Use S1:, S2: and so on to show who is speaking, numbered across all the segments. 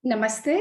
S1: नमस्ते,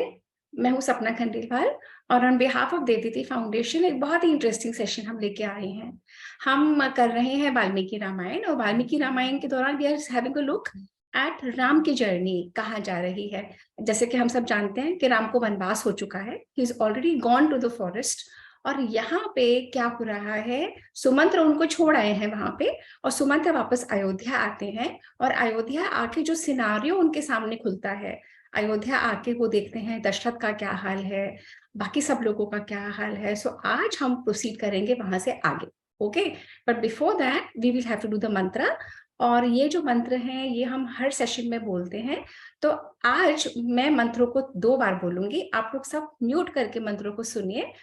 S1: मैं हूँ सपना खंडेलवाल और on behalf of Devditi foundation एक बहुत ही इंटरेस्टिंग सेशन हम लेके आए हैं। हम कर रहे हैं वाल्मीकि रामायण और वाल्मीकि रामायण के दौरान we are having a look at Ram की जर्नी कहाँ जा रही है। जैसे कि हम सब जानते हैं कि राम को वनवास हो चुका है, he is already gone to the forest और यहाँ पे क्या हो रहा है, सुमंत्र उनको छोड़ आए हैं वहां पे और सुमंत्र वापस अयोध्या आते हैं और अयोध्या आके जो सिनारियो उनके सामने खुलता है, अयोध्या आके वो देखते हैं दशरथ का क्या हाल है, बाकी सब लोगों का क्या हाल है। सो आज हम प्रोसीड करेंगे वहां से आगे। Okay, but before that we will have to do the mantra. और ये जो मंत्र हैं ये हम हर सेशन में बोलते हैं। तो आज मैं मंत्रों को 2 बार बोलूंगी, आप लोग सब म्यूट करके मंत्रों को सुनिए।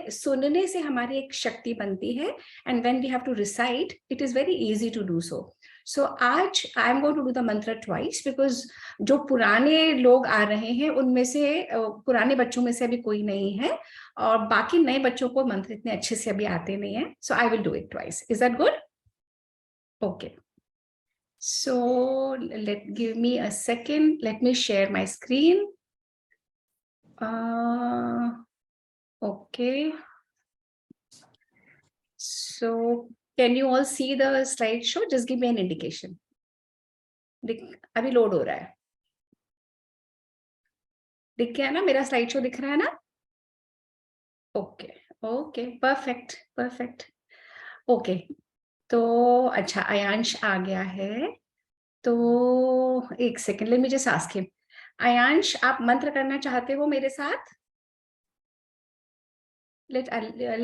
S1: सुनने से हमारी एक शक्ति बनती है and when we have to recite it is very easy to do so. So आज I am going to do the mantra twice because जो पुराने लोग आ रहे हैं उनमें से पुराने बच्चों में से अभी कोई नहीं है और बाकी नए बच्चों को मंत्र इतने अच्छे से अभी आते नहीं है। So I will do it twice. Is that good? Okay. So give me a second. Let me share my screen. Okay. So can you all see the slideshow? Just give me an indication. अभी load हो रहा है, दिख गया ना? मेरा slide show दिख रहा है ना? Okay okay, perfect perfect. Okay, तो अच्छा अयांश आ गया है, तो एक second, let me just ask him. Ayansh, आप मंत्र करना चाहते हो मेरे साथ? let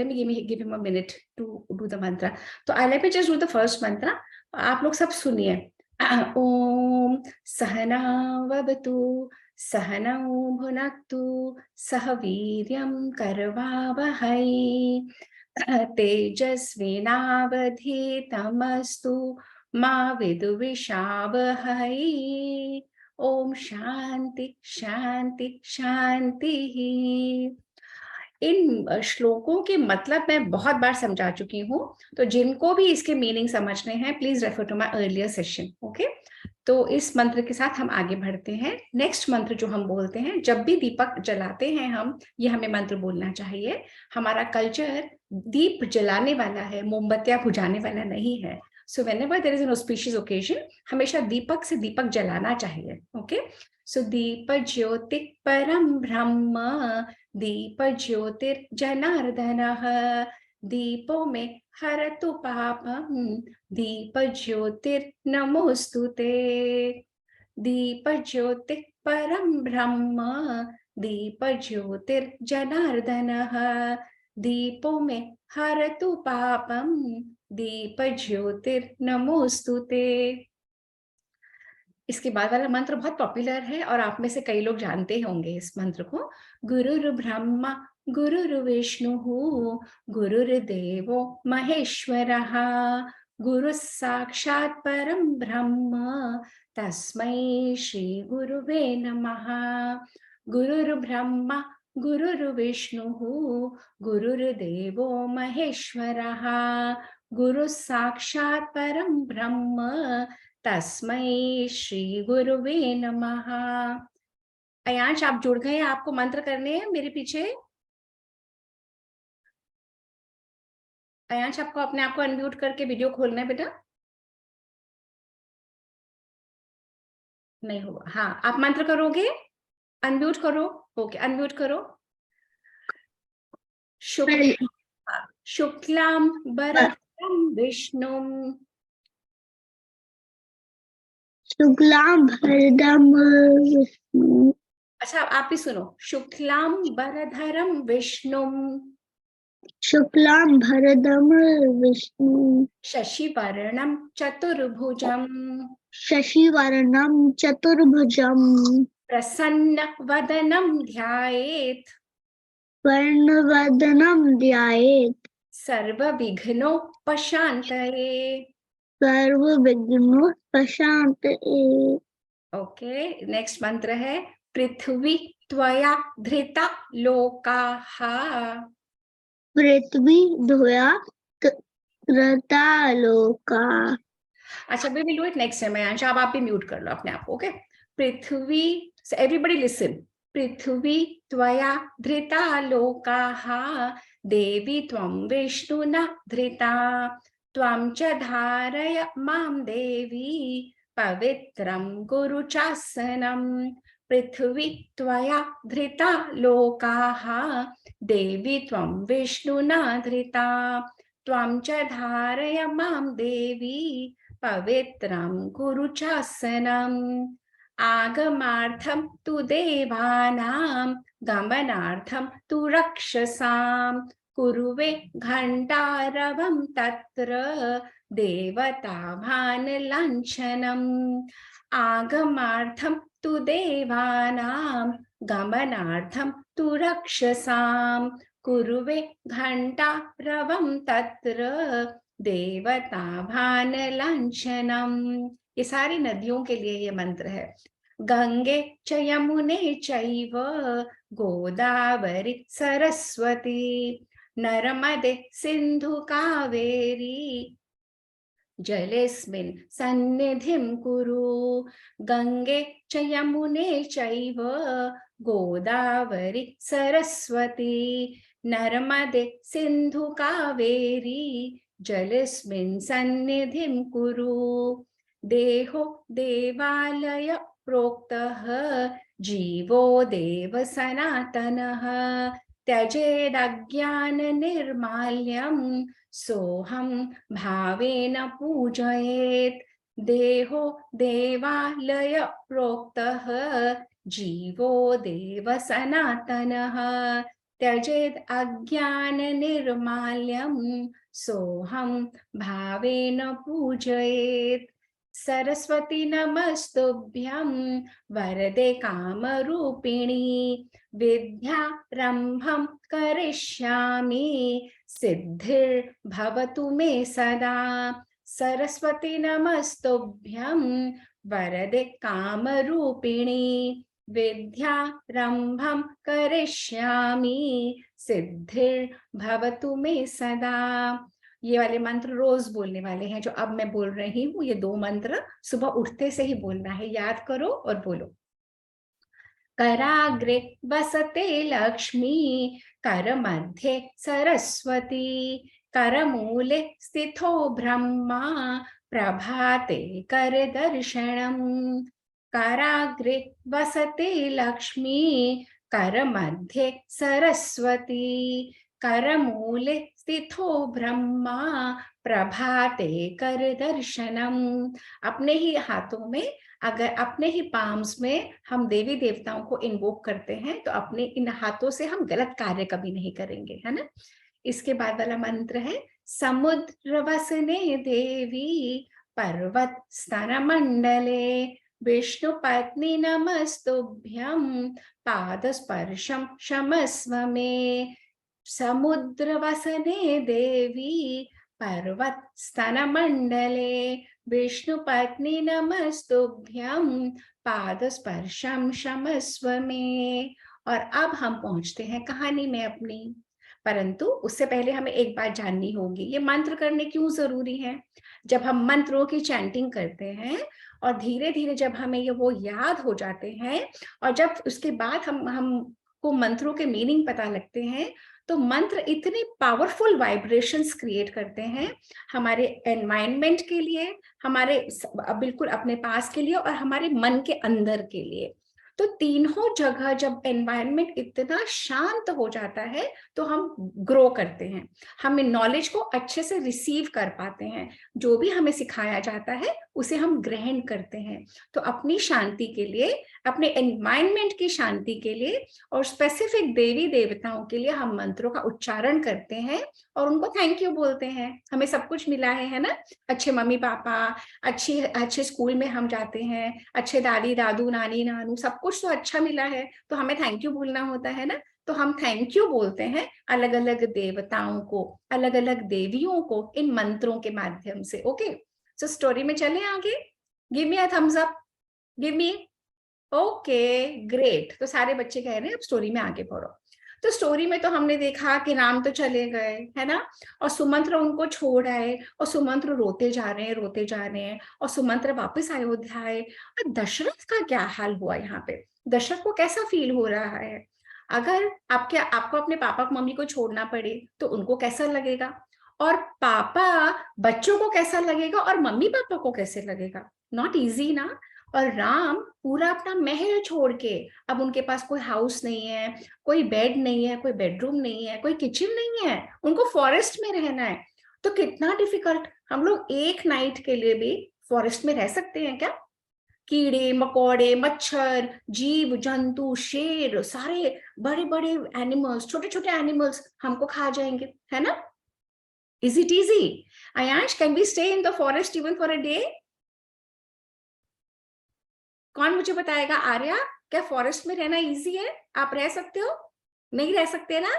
S1: me give him a minute to do the mantra. तो let me just do the first mantra. आप लोग सब सुनिए। ओम सहनावतु सहनौ भुनक्तु सह वीर्यं करवावहै तेजस्विनावधीतमस्तु मा विद्विषावहै। ओम शांति शांति शांति। इन श्लोकों के मतलब मैं बहुत बार समझा चुकी हूँ, तो जिनको भी इसके मीनिंग समझने हैं please refer to my earlier session. Okay, तो इस मंत्र के साथ हम आगे बढ़ते हैं। नेक्स्ट मंत्र जो हम बोलते हैं, जब भी दीपक जलाते हैं हम, ये हमें मंत्र बोलना चाहिए। हमारा कल्चर दीप जलाने वाला है, मोमबत्तियां बुझाने वाला नहीं है। So whenever there is an auspicious occasion, हमेशा दीपक से दीपक जलाना चाहिए। ओके, सो दीप ज्योति परम ब्रह्म दीप ज्योतिर्जनार्दनः दीपो में हरतु पापम दीप ज्योतिर्नमोस्तुते। दीप ज्योति परम ब्रह्म दीप ज्योतिर्जनार्दनः दीपो में हरतु पापम दीप ज्योतिर्नमोस्तुते। इसके बाद वाला मंत्र बहुत पॉपुलर है और आप में से कई लोग जानते होंगे इस मंत्र को। गुरुर् ब्रह्मा गुरुर्विष्णु गुरुर्देवो महेश्वरः गुरुः साक्षात् परं ब्रह्म तस्मै श्री गुरुवे नमः। गुरुर्ब्रह्मा गुरुर्विष्णु गुरुर्देवो महेश्वरः गुरुः साक्षात् परं ब्रह्म तस्मै श्री गुरुवे नमः। अयांश, आप जुड़ गए, आपको मंत्र करने हैं मेरे पीछे। अयांश, आपको अपने आप को अनम्यूट करके वीडियो खोलना है बेटा। नहीं होगा, हाँ आप मंत्र करोगे, अनम्यूट करो। ओके, अनम्यूट करो। शुक्लां वरदं विष्णुं
S2: शुक्लां भरदं विष्णु।
S1: अच्छा आप भी सुनो। शुक्लां वरधरं विष्णुं
S2: शुक्लां भरदं विष्णु
S1: शशिवर्णं चतुर्भुजं
S2: शशिवर्णं चतुर्भुजं
S1: प्रसन्नवदनं ध्यायेत्
S2: वर्णवदनं ध्यायेत्
S1: सर्वविघ्नोपशान्तये।
S2: सर्वविघ्नोपशान्तये।
S1: ओके, नेक्स्ट मंत्र है पृथ्वी त्वया धृता लोकाः।
S2: पृथ्वी द्वया धृता लोका।
S1: अच्छा we will do it next time. Ansh, अब आप भी म्यूट कर लो अपने आप को। ओके, पृथ्वी, so everybody listen. पृथ्वी त्वया धृता लोकाः देवी त्वं विष्णुना धृता त्वं च धारय मां देवी पवित्रं कुरु चासनं पृथ्वी त्वया धृता लोकाः देवी त्वं विष्णुना धृता त्वं च धारय मां देवी पवित्रं कुरु चासनम् आगमार्थं तु देवानां गमनार्थं तु रक्षसां कुरुवे घण्टारवं तत्र देवताभानलाञ्छनम् आगमार्थं तु देवानां गमनार्थं तु रक्षसां कुरुवे घण्टारवं तत्र देवताभानलाञ्छनम्। ये सारी नदियों के लिए ये मंत्र है। गंगे च यमुने चैव गोदावरी सरस्वती नर्मदे सिंधु कावेरी जलेस्मिन् सन्निधिं कुरु गंगे च यमुने चैव गोदावरी सरस्वती नर्मदे सिंधु कावेरी जलेस्मिन् सन्निधिं कुरु देहो देवालय प्रोक्तः जीवो देव सनातनः त्यजेदज्ञान निर्माल्यं सोहं भावेन पूजयेत् देहो देवालय प्रोक्तः जीवो देव सनातनः त्यजेद अज्ञान निर्माल्यं सोहं भावेन पूजयेत् सरस्वती नमस्तुभ्यं वरदे कामरूपिणी विद्यारम्भं करिष्यामि सिद्धिर्भवतु मे सदा सरस्वती नमस्तुभ्यं वरदे कामरूपिणी विद्यारम्भं करिष्यामि सिद्धिर्भवतु मे सदा। ये वाले मंत्र रोज बोलने वाले हैं जो अब मैं बोल रही हूँ। ये 2 मंत्र सुबह उठते से ही बोलना है, याद करो और बोलो। कराग्रे वसते लक्ष्मी कर मध्ये सरस्वती करमूले स्थितो ब्रह्मा प्रभाते कर दर्शनम् कराग्रे वसते लक्ष्मी कर मध्ये सरस्वती करमूले स्थितो ब्रह्मा प्रभाते कर दर्शनम्। अपने ही हाथों में, अगर अपने ही पाम्स में हम देवी देवताओं को इन्वोक करते हैं तो अपने इन हाथों से हम गलत कार्य कभी नहीं करेंगे, है ना। इसके बाद वाला मंत्र है समुद्र वसने देवी पर्वत स्तन मंडले विष्णु पत्नी नमस्तुभ्यं पाद स्पर्शम क्षमस्व मे समुद्र वसने देवी पर्वत स्तन मंडले विष्णु पत्नी नमस्तुभ्यं पाद स्पर्शम क्षमस्व मे। और अब हम पहुंचते हैं कहानी में अपनी, परंतु उससे पहले हमें एक बात जाननी होगी, ये मंत्र करने क्यों जरूरी है। जब हम मंत्रों की चैंटिंग करते हैं और धीरे धीरे जब हमें ये वो याद हो जाते हैं और जब उसके बाद हमको मंत्रों के मीनिंग पता लगते हैं तो मंत्र इतनी पावरफुल वाइब्रेशंस क्रिएट करते हैं हमारे एनवायरनमेंट के लिए, हमारे बिल्कुल अपने पास के लिए और हमारे मन के अंदर के लिए। तो तीनों जगह जब एनवायरनमेंट इतना शांत हो जाता है तो हम ग्रो करते हैं, हमें नॉलेज को अच्छे से रिसीव कर पाते हैं, जो भी हमें सिखाया जाता है उसे हम ग्रहण करते हैं। तो अपनी शांति के लिए, अपने एनवायरनमेंट की शांति के लिए और स्पेसिफिक देवी देवताओं के लिए हम मंत्रों का उच्चारण करते हैं और उनको थैंक यू बोलते हैं। हमें सब कुछ मिला है ना, अच्छे मम्मी पापा, अच्छे स्कूल में हम जाते हैं, अच्छे दादी दादू नानी नानू, सब कुछ तो अच्छा मिला है तो हमें थैंक यू बोलना होता है ना। तो हम थैंक यू बोलते हैं अलग अलग देवताओं को, अलग अलग देवियों को इन मंत्रों के माध्यम से। ओके, सो स्टोरी में चलें आगे। Give me a thumbs up, give me. Okay great, तो सारे बच्चे कह रहे हैं अब स्टोरी में आगे बढ़ो। तो स्टोरी में तो हमने देखा कि राम तो चले गए, है ना, और सुमंत्र उनको छोड़ आए, और सुमंत्र रोते जा रहे हैं, रोते जा रहे हैं, और सुमंत्र वापस अयोध्या आए। और दशरथ का क्या हाल हुआ यहाँ पे, दशरथ को कैसा फील हो रहा है? अगर आपको अपने पापा मम्मी को छोड़ना पड़े तो उनको कैसा लगेगा, और पापा बच्चों को कैसा लगेगा, और मम्मी पापा को कैसे लगेगा? नॉट इजी ना। और राम पूरा अपना महल छोड़ के, अब उनके पास कोई हाउस नहीं है, कोई बेड नहीं है, कोई बेडरूम नहीं है, कोई किचन नहीं है, उनको फॉरेस्ट में रहना है। तो कितना डिफिकल्ट। हम लोग एक नाइट के लिए भी फॉरेस्ट में रह सकते हैं क्या? कीड़े मकोड़े, मच्छर, जीव जंतु, शेर, सारे बड़े बड़े एनिमल्स, छोटे छोटे एनिमल्स हमको खा जाएंगे, है ना? Is it easy? Aayansh, can we stay in the forest even for a day? कौन मुझे बताएगा? आर्या, क्या फॉरेस्ट में रहना इजी है? आप रह सकते हो? नहीं रह सकते ना?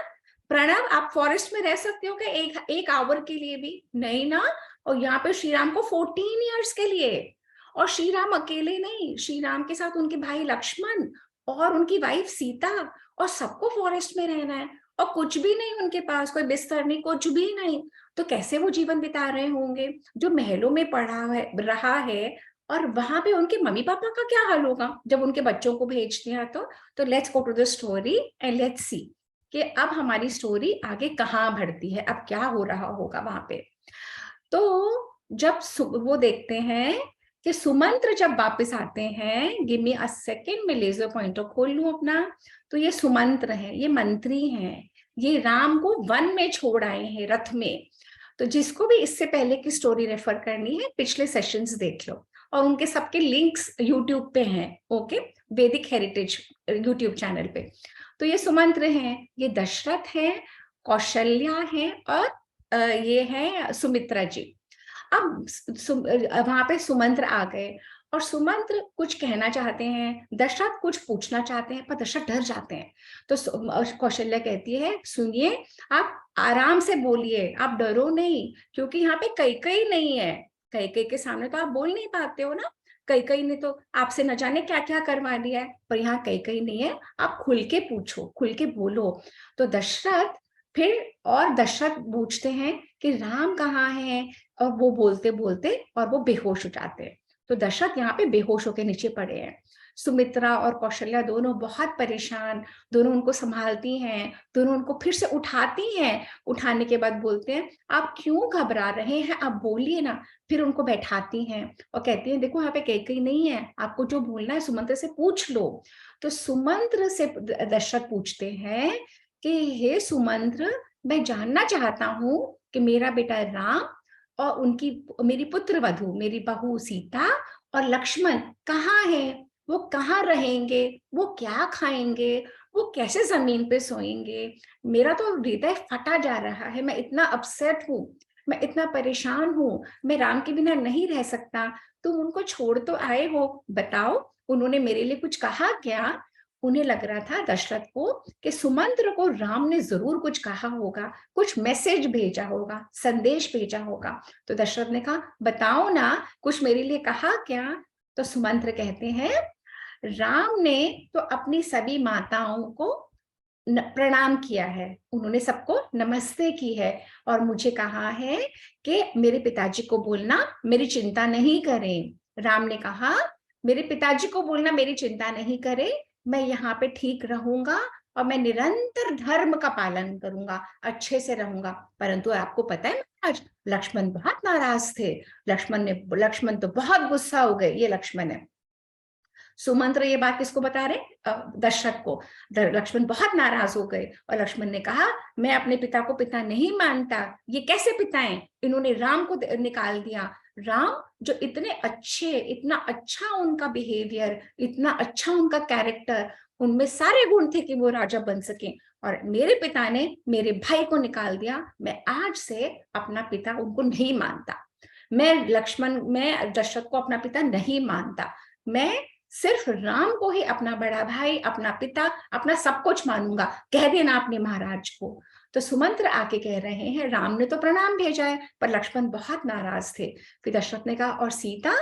S1: प्रणव, आप फॉरेस्ट में रह सकते हो क्या एक आवर के लिए भी? नहीं ना। और यहाँ पे श्री राम को 14 इयर्स के लिए, और श्री राम अकेले नहीं, श्री राम के साथ उनके भाई लक्ष्मण और उनकी वाइफ सीता, और सबको फॉरेस्ट में रहना है, और कुछ भी नहीं उनके पास, कोई बिस्तर नहीं, कुछ भी नहीं। तो कैसे वो जीवन बिता रहे होंगे? जो महलों में पढ़ा है रहा है, और वहां पे उनके मम्मी पापा का क्या हाल होगा जब उनके बच्चों को भेज दिया? तो let's go to the story and let's see कि अब हमारी स्टोरी आगे कहाँ बढ़ती है, अब क्या हो रहा होगा वहां पे। तो जब वो देखते हैं कि सुमंत्र जब वापस आते हैं, गिव मी अ सेकेंड, मैं लेजर पॉइंटर खोल लूं अपना। तो ये सुमंत्र है, ये मंत्री हैं, ये राम को वन में छोड़ आए हैं, रथ में। तो जिसको भी इससे पहले की स्टोरी रेफर करनी है, पिछले सेशंस देख लो, और उनके सबके लिंक्स यूट्यूब पे हैं, ओके, वैदिक हेरिटेज यूट्यूब चैनल पे। तो ये सुमंत्र हैं, ये दशरथ हैं, कौशल्या हैं, और ये है सुमित्रा जी। अब वहां पे सुमंत्र आ गए, और सुमंत्र कुछ कहना चाहते हैं, दशरथ कुछ पूछना चाहते हैं, पर दशरथ डर जाते हैं। तो कौशल्या कहती है, सुनिए, आप आराम से बोलिए, आप डरो नहीं, क्योंकि यहाँ पे कैकेयी नहीं है। कैकेयी के सामने तो आप बोल नहीं पाते हो ना, कैकेयी ने तो आपसे न जाने क्या क्या करवा दिया है, पर यहाँ कैकेयी नहीं है, आप खुल के पूछो, खुल के बोलो। तो दशरथ पूछते हैं कि राम कहाँ है, और वो बोलते बोलते और वो बेहोश हो जाते हैं। तो दशरथ यहाँ पे बेहोश होकर नीचे पड़े हैं। सुमित्रा और कौशल्या दोनों बहुत परेशान, दोनों उनको संभालती हैं, दोनों उनको फिर से उठाती हैं। उठाने के बाद बोलते हैं, आप क्यों घबरा रहे हैं, आप बोलिए ना। फिर उनको बैठाती हैं और कहती हैं, देखो यहाँ पे कैकेयी नहीं है, आपको जो बोलना है सुमंत्र से पूछ लो। तो सुमंत्र से दशरथ पूछते हैं कि हे सुमंत्र, मैं जानना चाहता हूं कि मेरा बेटा राम और मेरी पुत्र वधू, मेरी बहू सीता और लक्ष्मण कहाँ है, वो कहाँ रहेंगे, वो क्या खाएंगे, वो कैसे जमीन पे सोएंगे? मेरा तो हृदय फटा जा रहा है, मैं इतना अपसेट हूँ, मैं इतना परेशान हूँ, मैं राम के बिना नहीं रह सकता। तुम उनको छोड़ तो आए हो, बताओ उन्होंने मेरे लिए कुछ कहा क्या? उन्हें लग रहा था दशरथ को कि सुमंत्र को राम ने जरूर कुछ कहा होगा, कुछ मैसेज भेजा होगा, संदेश भेजा होगा। तो दशरथ ने कहा, बताओ ना, कुछ मेरे लिए कहा क्या? तो सुमंत्र कहते हैं, राम ने तो अपनी सभी माताओं को प्रणाम किया है, उन्होंने सबको नमस्ते की है, और मुझे कहा है कि मेरे पिताजी को बोलना मेरी चिंता नहीं करें। राम ने कहा, मेरे पिताजी को बोलना मेरी चिंता नहीं करें, मैं यहाँ पे ठीक रहूंगा और मैं निरंतर धर्म का पालन करूंगा, अच्छे से रहूंगा। परंतु आपको पता है आज लक्ष्मण बहुत नाराज थे, लक्ष्मण तो बहुत गुस्सा हो गए। ये लक्ष्मण है। सुमंत्र ये बात किसको बता रहे? दशरथ को। लक्ष्मण बहुत नाराज हो गए, और लक्ष्मण ने कहा, मैं अपने पिता को पिता नहीं मानता, ये कैसे पिता हैं, इन्होंने राम को निकाल दिया। राम जो इतने अच्छे, इतना अच्छा उनका बिहेवियर, इतना अच्छा उनका कैरेक्टर, उनमें सारे गुण थे कि वो राजा बन सके, और मेरे पिता ने मेरे भाई को निकाल दिया। मैं आज से अपना पिता उनको नहीं मानता, मैं दशरथ को अपना पिता नहीं मानता, मैं सिर्फ राम को ही अपना बड़ा भाई, अपना पिता, अपना सब कुछ मानूंगा, कह देना अपने महाराज को। तो सुमंत्र आके कह रहे हैं, राम ने तो प्रणाम भेजा है, पर लक्ष्मण बहुत नाराज थे। फिर दशरथ ने कहा, और सीता,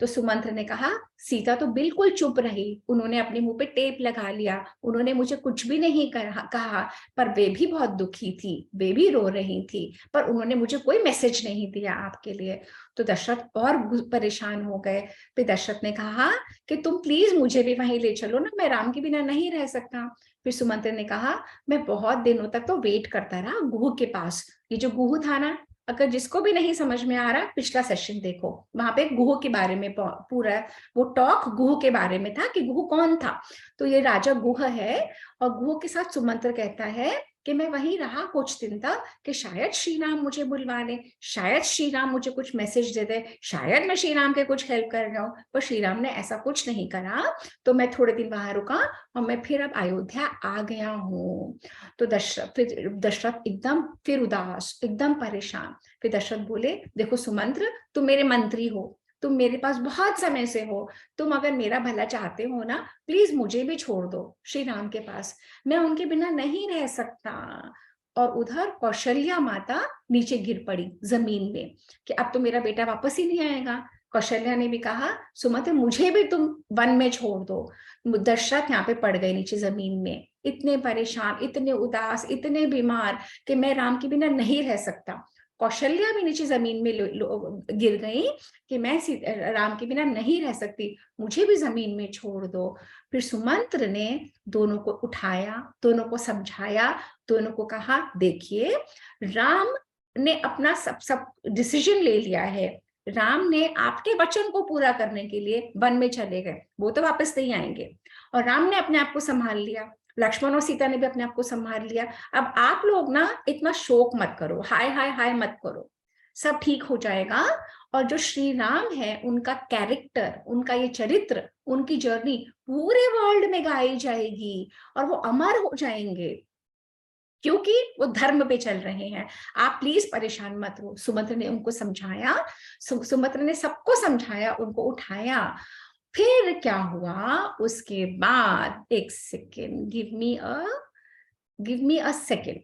S1: तो सुमंत्र ने कहा, सीता तो बिल्कुल चुप रही, उन्होंने अपने मुंह पे टेप लगा लिया, उन्होंने मुझे कुछ भी नहीं कहा, पर वे भी बहुत दुखी थी, वे भी रो रही थी, पर उन्होंने मुझे कोई मैसेज नहीं दिया आपके लिए। तो दशरथ और परेशान हो गए। फिर दशरथ ने कहा कि तुम प्लीज मुझे भी वहीं ले चलो ना, मैं राम के बिना नहीं रह सकता। फिर सुमंत्र ने कहा, मैं बहुत दिनों तक तो वेट करता रहा गुह के पास। ये जो गुह था ना, अगर जिसको भी नहीं समझ में आ रहा, पिछला सेशन देखो, वहां पे गुह के बारे में पूरा वो टॉक गुह के बारे में था कि गुह कौन था। तो ये राजा गुह है, और गुह के साथ सुमंत्र कहता है कि मैं वहीं रहा कुछ दिन तक कि शायद श्री राम मुझे बुलवा ले, शायद श्री राम मुझे कुछ मैसेज दे दे, शायद मैं श्री राम के कुछ हेल्प कर रहा हूँ, पर श्री राम ने ऐसा कुछ नहीं करा। तो मैं थोड़े दिन वहां रुका और मैं फिर अब अयोध्या आ गया हूँ। तो दशरथ एकदम फिर उदास, एकदम परेशान। फिर दशरथ बोले, देखो सुमंत्र, तुम मेरे मंत्री हो, तुम मेरे पास बहुत समय से हो, तुम अगर मेरा भला चाहते हो ना, प्लीज मुझे भी छोड़ दो श्री राम के पास, मैं उनके बिना नहीं रह सकता। और उधर कौशल्या माता नीचे गिर पड़ी जमीन में कि अब तो मेरा बेटा वापस ही नहीं आएगा। कौशल्या ने भी कहा, सुमंत्र मुझे भी तुम वन में छोड़ दो। दशरथ यहाँ पे पड़ गए नीचे जमीन में, इतने परेशान, इतने उदास, इतने बीमार कि मैं राम के बिना नहीं रह सकता। कौशल्या भी नीचे जमीन में गिर गई कि मैं राम के बिना नहीं रह सकती, मुझे भी जमीन में छोड़ दो। फिर सुमंत्र ने दोनों को उठाया, दोनों को समझाया, दोनों को कहा, देखिए राम ने अपना सब डिसीजन ले लिया है, राम ने आपके वचन को पूरा करने के लिए वन में चले गए, वो तो वापस नहीं आएंगे, और राम ने अपने आप को संभाल लिया, लक्ष्मण और सीता ने भी अपने आप को संभाल लिया। अब आप लोग ना इतना शोक मत करो, हाय हाय हाय मत करो, सब ठीक हो जाएगा। और जो श्री राम है, उनका कैरेक्टर, उनका ये चरित्र, उनकी जर्नी पूरे वर्ल्ड में गाई जाएगी और वो अमर हो जाएंगे, क्योंकि वो धर्म पे चल रहे हैं। आप प्लीज परेशान मत हो। सुमंत्र ने उनको समझाया, सुमंत्र ने सबको समझाया, उनको उठाया। फिर क्या हुआ उसके बाद, एक second, give me a second.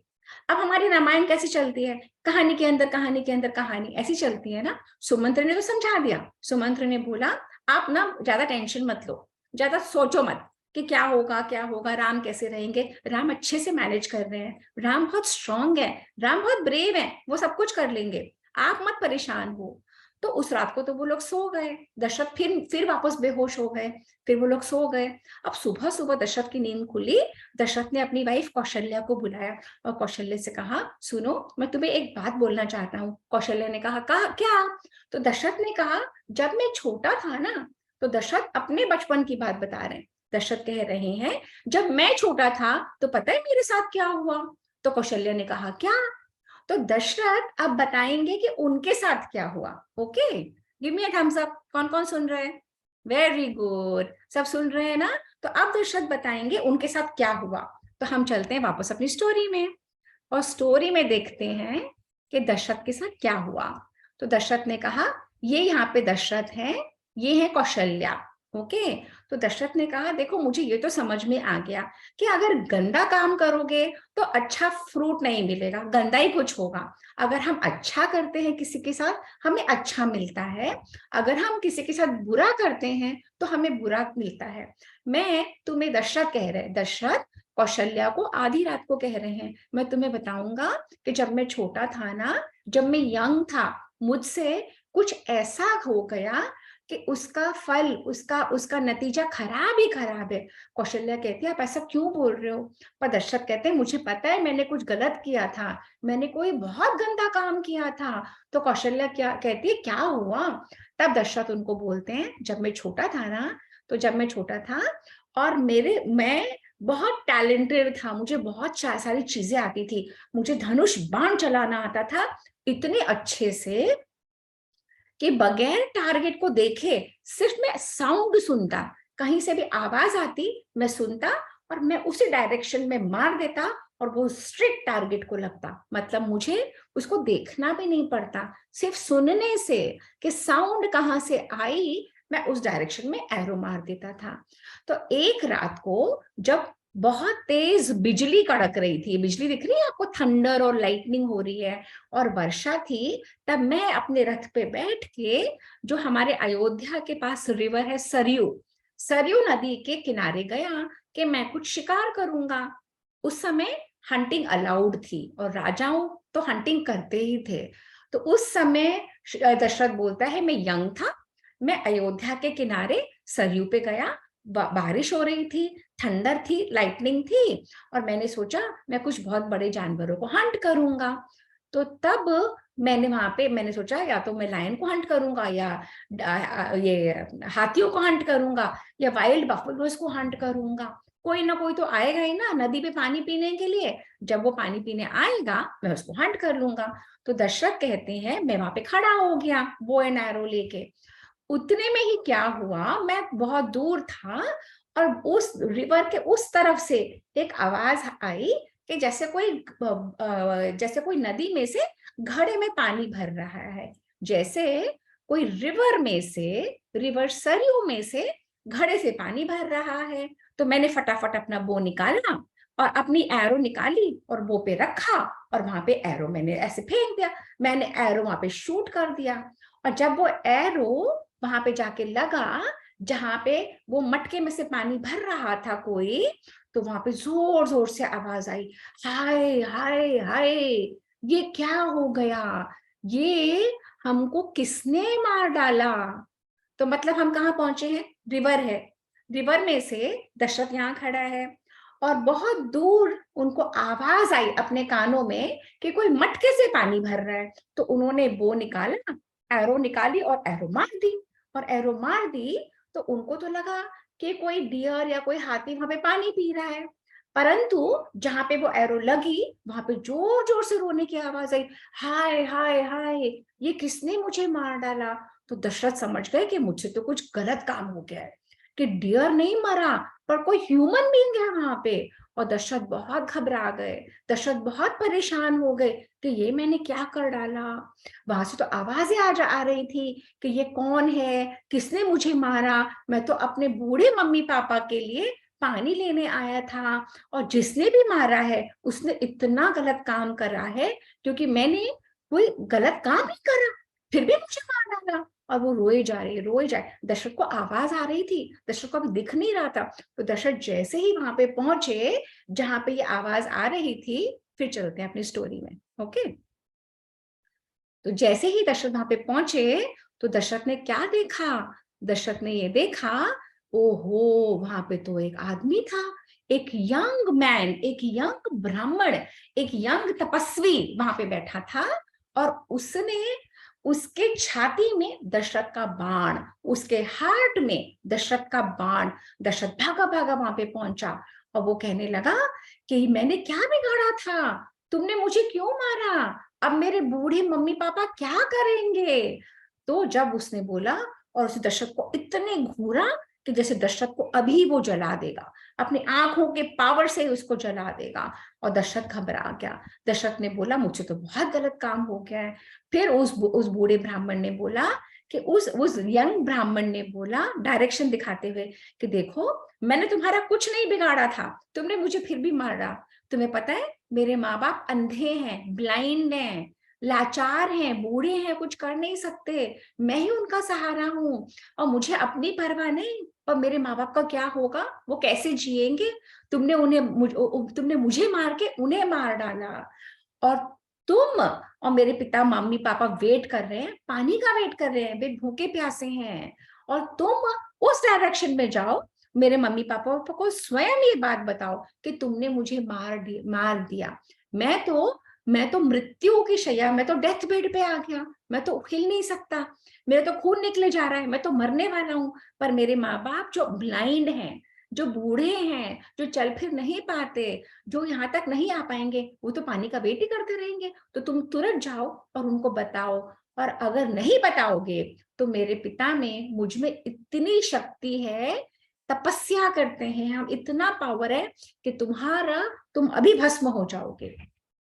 S1: अब हमारी रामायण कैसे चलती है, कहानी के अंदर कहानी के अंदर कहानी ऐसी चलती है ना। सुमंत्र ने तो समझा दिया, सुमंत्र ने बोला, आप ना ज्यादा टेंशन मत लो, ज्यादा सोचो मत कि क्या होगा, राम कैसे रहेंगे, राम अच्छे से मैनेज कर रहे हैं, राम बहुत स्ट्रांग है, राम बहुत ब्रेव है, वो सब कुछ कर लेंगे, आप मत परेशान हो। तो उस रात को तो वो लोग सो गए, दशरथ फिर वापस बेहोश हो गए, फिर वो लोग सो गए। अब सुबह सुबह दशरथ की नींद खुली, दशरथ ने अपनी वाइफ कौशल्या को बुलाया और कौशल्या से कहा, सुनो मैं तुम्हें एक बात बोलना चाहता हूँ। कौशल्या ने कहा क्या? तो दशरथ ने कहा, जब मैं छोटा था ना, तो दशरथ अपने बचपन की बात बता रहे हैं, दशरथ कह रहे हैं, जब मैं छोटा था तो पता है मेरे साथ क्या हुआ? तो कौशल्या ने कहा, क्या? तो दशरथ अब बताएंगे कि उनके साथ क्या हुआ। Okay, give me a thumbs up, कौन कौन सुन रहे हैं? वेरी गुड, सब सुन रहे हैं ना। तो अब दशरथ बताएंगे उनके साथ क्या हुआ। तो हम चलते हैं वापस अपनी स्टोरी में, और स्टोरी में देखते हैं कि दशरथ के साथ क्या हुआ। तो दशरथ ने कहा, ये यहाँ पे दशरथ है, ये है कौशल्या। ओके, तो दशरथ ने कहा, देखो मुझे ये तो समझ में आ गया कि अगर गंदा काम करोगे तो अच्छा फ्रूट नहीं मिलेगा, गंदा ही कुछ होगा। अगर हम अच्छा करते हैं किसी के साथ, हमें अच्छा मिलता है, अगर हम किसी के साथ बुरा करते हैं तो हमें बुरा मिलता है। मैं तुम्हें दशरथ कह रहे, दशरथ कौशल्या को आधी रात को कह रहे हैं, मैं तुम्हें बताऊंगा कि जब मैं छोटा था ना, जब मैं यंग था, मुझसे कुछ ऐसा हो गया कि उसका फल, उसका नतीजा खराब ही खराब है। कौशल्या कहती है, आप ऐसा क्यों बोल रहे हो? पर दशरथ कहते हैं, मुझे पता है मैंने कुछ गलत किया था, मैंने कोई बहुत गंदा काम किया था। तो कौशल्या क्या कहती है, क्या हुआ? तब दशरथ उनको बोलते हैं, जब मैं छोटा था ना, तो जब मैं छोटा था और मैं बहुत टैलेंटेड था, मुझे बहुत सारी चीजें आती थी, मुझे धनुष बाण चलाना आता था इतने अच्छे से कि बगैर टारगेट को देखे सिर्फ मैं साउंड सुनता, कहीं से भी आवाज आती मैं सुनता और मैं उसी डायरेक्शन में मार देता और वो स्ट्रिक्ट टारगेट को लगता। मतलब मुझे उसको देखना भी नहीं पड़ता, सिर्फ सुनने से कि साउंड कहाँ से आई मैं उस डायरेक्शन में एरो मार देता था। तो एक रात को जब बहुत तेज बिजली कड़क रही थी, बिजली दिख रही है आपको, थंडर और लाइटनिंग हो रही है, और वर्षा थी। तब मैं अपने रथ पे बैठ के, जो हमारे अयोध्या के पास रिवर है सरयू, सरयू नदी के किनारे गया कि मैं कुछ शिकार करूंगा। उस समय हंटिंग अलाउड थी और राजाओं तो हंटिंग करते ही थे। तो उस समय दशरथ बोलता है, मैं यंग था, मैं अयोध्या के किनारे सरयू पे गया, बारिश हो रही थी, थंडर थी, लाइटनिंग थी, और मैंने सोचा मैं कुछ बहुत बड़े जानवरों को हंट करूंगा। तो तब मैंने सोचा या तो मैं लायन को हंट करूंगा, या ये हाथियों को हंट करूंगा, या वाइल्ड बफेलोज को हंट करूंगा। कोई ना कोई तो आएगा ही ना नदी पे पानी पीने के लिए, जब वो पानी पीने आएगा मैं उसको हंट कर लूंगा। तो दशरथ कहते हैं मैं वहां पे खड़ा हो गया बो एंड एरो लेके। उतने में ही क्या हुआ, मैं बहुत दूर था और उस रिवर के उस तरफ से एक आवाज आई कि जैसे कोई नदी में से घड़े में पानी भर रहा है, जैसे कोई रिवर सरयू में से घड़े से पानी भर रहा है। तो मैंने फटाफट अपना बो निकाला और अपनी एरो निकाली और बो पे रखा, और वहां पे एरो मैंने ऐसे फेंक दिया, मैंने एरो वहां पे शूट कर दिया। और जब वो एरो वहां पे जाके लगा जहां पे वो मटके में से पानी भर रहा था कोई, तो वहां पे जोर जोर से आवाज आई, हाय हाय हाय, ये क्या हो गया, ये हमको किसने मार डाला। तो मतलब हम कहाँ पहुंचे हैं, रिवर है, रिवर में से दशरथ यहाँ खड़ा है, और बहुत दूर उनको आवाज आई अपने कानों में कि कोई मटके से पानी भर रहा है। तो उन्होंने बो निकाला, एरो निकाली और एरो मार दी, और एरो मार दी तो उनको तो लगा कि कोई डियर या कोई हाथी वहां पे पानी पी रहा है। परंतु जहां पे वो एरो लगी वहां पे जोर जोर से रोने की आवाज आई, हाय हाय हाय, ये किसने मुझे मार डाला। तो दशरथ समझ गए कि मुझसे तो कुछ गलत काम हो गया है, कि डियर नहीं मरा पर कोई ह्यूमन बीइंग है वहां पे। और दशरथ बहुत घबरा गए, दशरथ बहुत परेशान हो गए कि ये मैंने क्या कर डाला। वहां से तो आवाजें आ रही थी कि ये कौन है, किसने मुझे मारा, मैं तो अपने बूढ़े मम्मी पापा के लिए पानी लेने आया था, और जिसने भी मारा है उसने इतना गलत काम करा है, क्योंकि मैंने कोई गलत काम नहीं करा फिर भी मुझे मार डाला। और वो रोए जाए, दशरथ को आवाज आ रही थी, दशरथ को अभी दिख नहीं रहा था। तो दशरथ जैसे ही वहां पे पहुंचे जहां पे ये आवाज आ रही थी, फिर चलते हैं अपनी स्टोरी में, ओके। तो जैसे ही दशरथ वहां पे पहुंचे तो दशरथ ने क्या देखा, दशरथ ने ये देखा, ओहो वहां पे तो एक आदमी था, एक यंग मैन, एक यंग ब्राह्मण, एक यंग तपस्वी वहां पे बैठा था। और उसने, उसके छाती में दशरथ का बाण, उसके हार्ट में दशरथ का बाण। दशरथ भागा भागा वहां पे पहुंचा और वो कहने लगा कि मैंने क्या बिगाड़ा था, तुमने मुझे क्यों मारा, अब मेरे बूढ़े मम्मी पापा क्या करेंगे। तो जब उसने बोला और उसे दशरथ को इतने घूरा कि जैसे दशरथ को अभी वो जला देगा, अपनी आंखों के पावर से उसको जला देगा। और दशरथ घबरा गया, दशरथ ने बोला मुझसे तो बहुत गलत काम हो गया है। फिर उस बूढ़े ब्राह्मण ने बोला कि उस यंग ब्राह्मण ने बोला डायरेक्शन दिखाते हुए कि देखो मैंने तुम्हारा कुछ नहीं बिगाड़ा था, तुमने मुझे फिर भी मारा। तुम्हें पता है मेरे माँ बाप अंधे हैं, ब्लाइंड हैं, लाचार हैं, बूढ़े हैं, कुछ कर नहीं सकते, मैं ही उनका सहारा हूँ, और मुझे अपनी परवाह नहीं, पर मेरे माँ बाप का क्या होगा, वो कैसे जिएंगे। तुमने मुझे मार के उन्हें मार डाला, और तुम और मेरे पिता मम्मी पापा वेट कर रहे हैं, पानी का वेट कर रहे हैं, वे भूखे प्यासे हैं, और तुम उस डायरेक्शन में जाओ, मेरे मम्मी पापा को स्वयं ये बात बताओ कि तुमने मुझे मार दिया। मैं तो मृत्यु की शैया, मैं तो डेथ बेड पे आ गया, मैं तो हिल नहीं सकता, मेरा तो खून निकले जा रहा है, मैं तो मरने वाला हूँ। पर मेरे माँ बाप जो ब्लाइंड हैं, जो बूढ़े हैं, जो चल फिर नहीं पाते, जो यहाँ तक नहीं आ पाएंगे, वो तो पानी का वेट ही करते रहेंगे। तो तुम तुरंत जाओ और उनको बताओ, और अगर नहीं बताओगे तो मेरे पिता में, मुझ में इतनी शक्ति है, तपस्या करते हैं हम, इतना पावर है कि तुम अभी भस्म हो जाओगे।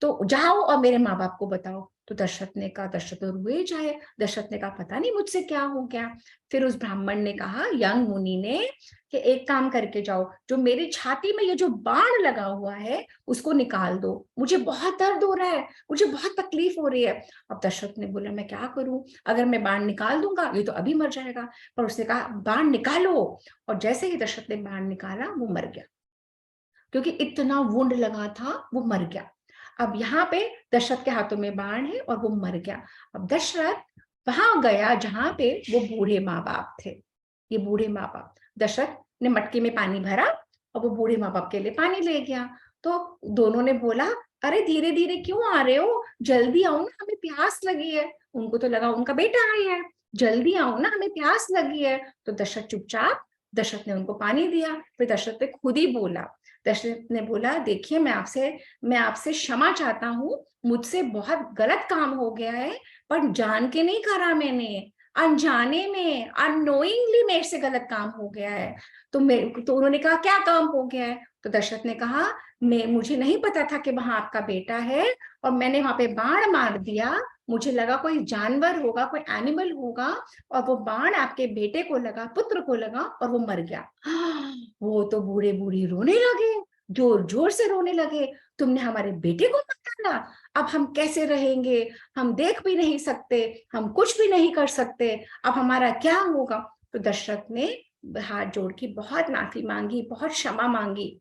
S1: तो जाओ और मेरे माँ बाप को बताओ। तो दशरथ ने कहा, दशरथ तो रुए जाए, दशरथ ने कहा पता नहीं मुझसे क्या हो गया। फिर उस ब्राह्मण ने कहा, यंग मुनि ने, कि एक काम करके जाओ, जो मेरी छाती में ये जो बाण लगा हुआ है उसको निकाल दो, मुझे बहुत दर्द हो रहा है, मुझे बहुत तकलीफ हो रही है। अब दशरथ ने बोला मैं क्या करूं, अगर मैं बाण निकाल दूंगा ये तो अभी मर जाएगा। पर उसने कहा बाण निकालो, और जैसे ही दशरथ ने बाण निकाला वो मर गया, क्योंकि इतना वुंड लगा था, वो मर गया। अब यहाँ पे दशरथ के हाथों में बाण है और वो मर गया। अब दशरथ वहां गया जहां पे वो बूढ़े माँ बाप थे। ये बूढ़े माँ बाप, दशरथ ने मटके में पानी भरा और वो बूढ़े माँ बाप के लिए पानी ले गया। तो दोनों ने बोला, अरे धीरे धीरे क्यों आ रहे हो, जल्दी आओ ना, हमें प्यास लगी है। उनको तो लगा उनका बेटा आया है, जल्दी आओ ना, हमें प्यास लगी है। तो दशरथ चुपचाप, दशरथ ने उनको पानी दिया। फिर दशरथ ने खुद ही बोला, दशरथ ने बोला देखिए मैं आपसे क्षमा चाहता हूँ, मुझसे बहुत गलत काम हो गया है, पर जान के नहीं करा मैंने, अनजाने में, अननोइंगली मेरे से गलत काम हो गया है। तो उन्होंने कहा क्या काम हो गया है। तो दशरथ ने कहा, मुझे नहीं पता था कि वहां आपका बेटा है, और मैंने वहां पे बाण मार दिया, मुझे लगा कोई जानवर होगा, कोई एनिमल होगा, और वो बाण आपके बेटे को लगा, पुत्र को लगा, और वो मर गया। वो तो बूढ़े बूढ़ी रोने लगे, जोर जोर से रोने लगे, तुमने हमारे बेटे को मार डाला, अब हम कैसे रहेंगे, हम देख भी नहीं सकते, हम कुछ भी नहीं कर सकते, अब हमारा क्या होगा। तो दशरथ ने हाथ जोड़ के बहुत माफी मांगी, बहुत क्षमा मांगी।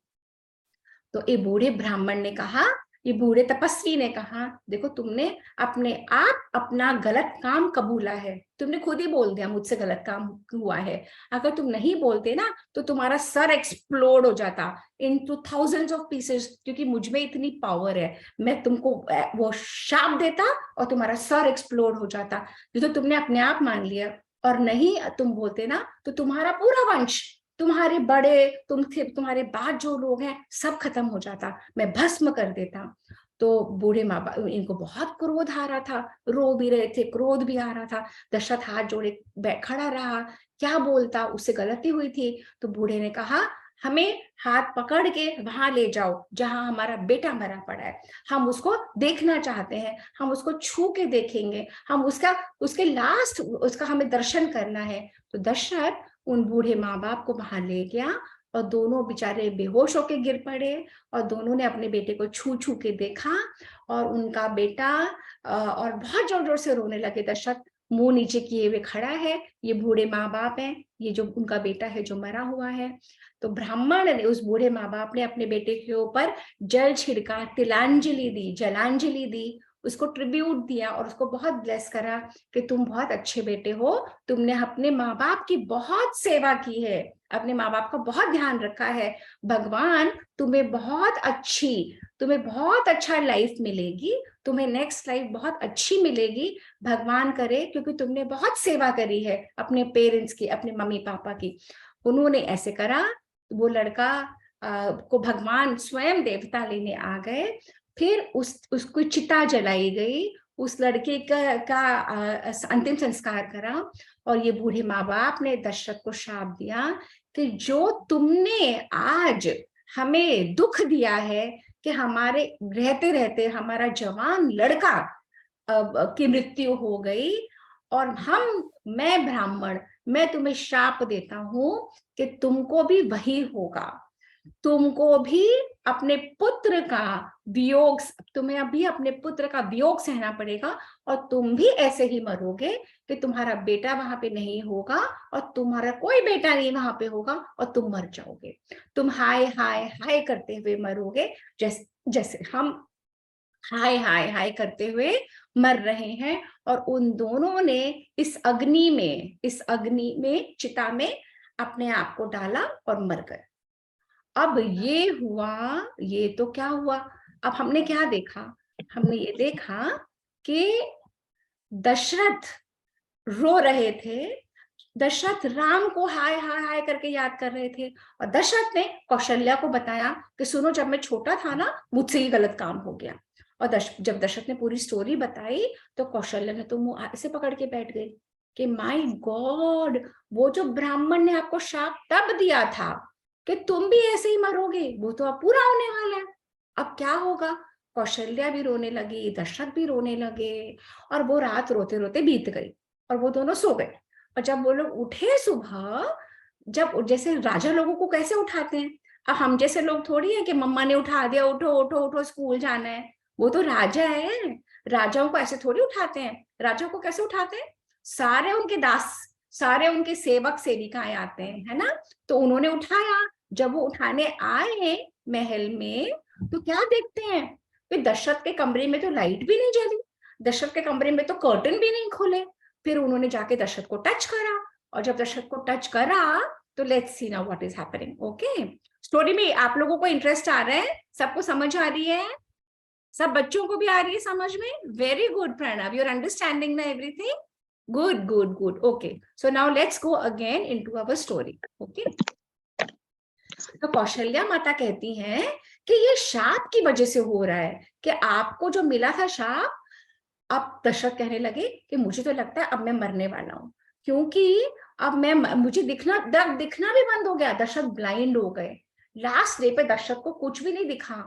S1: तो ये बूढ़े ब्राह्मण ने कहा, ये बूढ़े तपस्वी ने कहा, देखो तुमने अपने आप अपना गलत काम कबूला है, तुमने खुद ही बोल दिया मुझसे गलत काम हुआ है, अगर तुम नहीं बोलते ना तो तुम्हारा सर एक्सप्लोड हो जाता इनटू थाउजेंड्स ऑफ पीसेस, क्योंकि मुझ में इतनी पावर है, मैं तुमको वो शाप देता और तुम्हारा सर एक्सप्लोड हो जाता। ये तो तुमने अपने आप मान लिया, और नहीं तुम बोलते ना तो तुम्हारा पूरा वंश, तुम्हारे बड़े, तुम्हारे बाद जो लोग हैं सब खत्म हो जाता, मैं भस्म कर देता। तो बूढ़े माँ बाप, इनको बहुत क्रोध आ रहा था, रो भी रहे थे, क्रोध भी आ रहा था। दशरथ हाथ जोड़े खड़ा रहा, क्या बोलता, उससे गलती हुई थी। तो बूढ़े ने कहा, हमें हाथ पकड़ के वहां ले जाओ जहां हमारा बेटा मरा पड़ा है, हम उसको देखना चाहते हैं, हम उसको छू के देखेंगे, हम उसके लास्ट उसका हमें दर्शन करना है। तो दशरथ उन बूढ़े माँ बाप को वहां ले गया, और दोनों बेचारे बेहोश होके गिर पड़े, और दोनों ने अपने बेटे को छू छू के देखा, और उनका बेटा और बहुत जोर जोर से रोने लगे। दशरथ मुंह नीचे किए हुए खड़ा है, ये बूढ़े माँ बाप हैं, ये जो उनका बेटा है जो मरा हुआ है। तो ब्राह्मण ने, उस बूढ़े माँ बाप ने अपने बेटे के ऊपर जल छिड़का, तिलांजलि दी, जलांजलि दी, उसको ट्रिब्यूट दिया, और उसको बहुत ब्लेस करा कि तुम बहुत अच्छे बेटे हो, तुमने अपने माँ बाप की बहुत सेवा की है, अपने माँ बाप का बहुत ध्यान रखा है, भगवान तुम्हें बहुत अच्छा लाइफ मिलेगी, तुम्हें नेक्स्ट लाइफ बहुत अच्छी मिलेगी, भगवान करे, क्योंकि तुमने बहुत सेवा करी है अपने पेरेंट्स की, अपने मम्मी पापा की। उन्होंने ऐसे करा, वो लड़का को भगवान स्वयं देवता लेने आ गए। फिर उसको चिता जलाई गई, उस लड़के का अंतिम संस्कार करा, और ये बूढ़े माँ बाप ने दशरथ को शाप दिया कि जो तुमने आज हमें दुख दिया है कि हमारे रहते रहते हमारा जवान लड़का की मृत्यु हो गई, और मैं ब्राह्मण, मैं तुम्हें शाप देता हूं कि तुमको भी वही होगा, तुमको भी अपने पुत्र का वियोग, तुम्हें अभी अपने पुत्र का वियोग सहना पड़ेगा, और तुम भी ऐसे ही मरोगे कि तुम्हारा बेटा वहां पे नहीं होगा, और तुम्हारा कोई बेटा नहीं वहां पे होगा, और तुम मर जाओगे, तुम हाय हाय हाय करते हुए मरोगे, जैसे हम हाय हाय हाय करते हुए मर रहे हैं। और उन दोनों ने इस अग्नि में, चिता में अपने आप को डाला और मर गए। अब ये हुआ, ये तो क्या हुआ, अब हमने क्या देखा, हमने ये देखा कि दशरथ रो रहे थे, दशरथ राम को हाय हाय हाय करके याद कर रहे थे, और दशरथ ने कौशल्या को बताया कि सुनो जब मैं छोटा था ना मुझसे ही गलत काम हो गया। और जब दशरथ ने पूरी स्टोरी बताई तो कौशल्या ने तो मुंह ऐसे पकड़ के बैठ गई कि माय गॉड, वो जो ब्राह्मण ने आपको शाप तब दिया था कि तुम भी ऐसे ही मरोगे, वो तो अब पूरा होने वाला है, अब क्या होगा। कौशल्या भी रोने लगी, दशरथ भी रोने लगे, और वो रात रोते रोते बीत गई और वो दोनों सो गए। और जब वो लोग उठे सुबह, जब जैसे राजा लोगों को कैसे उठाते हैं, अब हम जैसे लोग थोड़ी है कि मम्मा ने उठा दिया, उठो उठो उठो स्कूल जाना है। वो तो राजा है, राजाओं को ऐसे थोड़ी उठाते हैं। राजाओं को कैसे उठाते हैं, सारे उनके दास, सारे उनके सेवक सेविकाएं आते हैं, है ना। तो उन्होंने उठाया। जब वो उठाने आए महल में, तो क्या देखते हैं, फिर दशरथ के कमरे में तो लाइट भी नहीं जली, दशरथ के कमरे में तो कर्टन भी नहीं खुले। फिर उन्होंने जाके दशरथ को टच करा, और जब दशरथ को टच करा, तो let's see now what is happening. Okay, story में आप लोगों को इंटरेस्ट आ रहा है, सबको समझ आ रही है, सब बच्चों को भी आ रही है समझ में? Very good Pranav, you are understanding ना everything. Good good good. Okay, so now let's go again into our story. Okay, तो कौशल्या माता कहती हैं कि ये शाप की वजह से हो रहा है, कि आपको जो मिला था शाप। अब दशरथ कहने लगे कि मुझे तो लगता है अब मैं मरने वाला हूं, क्योंकि अब मैं, मुझे दिखना भी बंद हो गया। दशरथ ब्लाइंड हो गए। लास्ट डे पे दशरथ को कुछ भी नहीं दिखा।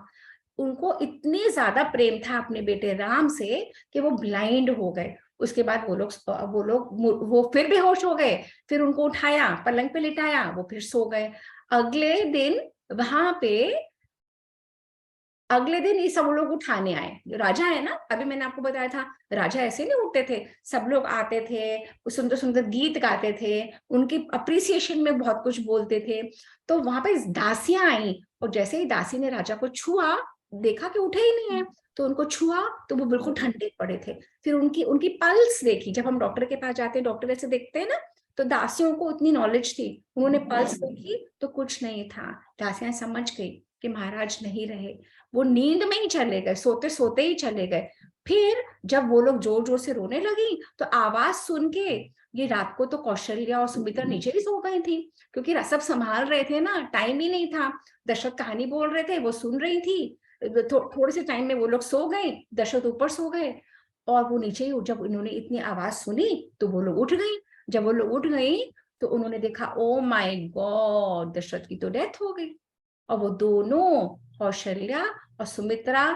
S1: उनको इतनी ज्यादा प्रेम था अपने बेटे राम से कि वो ब्लाइंड हो गए। उसके बाद वो फिर बेहोश हो गए। फिर उनको उठाया, पलंग पे लिटाया, वो फिर सो गए। अगले दिन वहां पे, अगले दिन ये सब लोग उठाने आए, जो राजा है ना, अभी मैंने आपको बताया था, राजा ऐसे नहीं उठते थे। सब लोग आते थे, सुंदर सुंदर गीत गाते थे, उनकी अप्रिसिएशन में बहुत कुछ बोलते थे। तो वहां पे दासियां आई, और जैसे ही दासी ने राजा को छुआ, देखा कि उठे ही नहीं है, तो उनको छुआ तो वो बिल्कुल ठंडे पड़े थे। फिर उनकी उनकी पल्स देखी। जब हम डॉक्टर के पास जाते हैं, डॉक्टर ऐसे देखते हैं ना, तो दासियों को उतनी नॉलेज थी, उन्होंने पल्स देखी तो कुछ नहीं था। दासियां समझ गई कि महाराज नहीं रहे। वो नींद में ही चले गए, सोते सोते ही चले गए। फिर जब वो लोग जोर जोर से रोने लगी, तो आवाज सुन के, ये रात को तो कौशल्या और सुमित्रा नीचे ही सो गई थी, क्योंकि सब संभाल रहे थे ना, टाइम ही नहीं था। दशरथ कहानी बोल रहे थे, वो सुन रही थी। थोड़े से टाइम में वो लोग सो गए, दशरथ ऊपर सो गए, और वो नीचे ही। जब उन्होंने इतनी आवाज सुनी, तो वो लोग उठ गई। जब वो लोग उठ गई, तो उन्होंने देखा, ओ माय गॉड, दशरथ की तो डेथ हो गई। और वो दोनों, कौशल्या और सुमित्रा,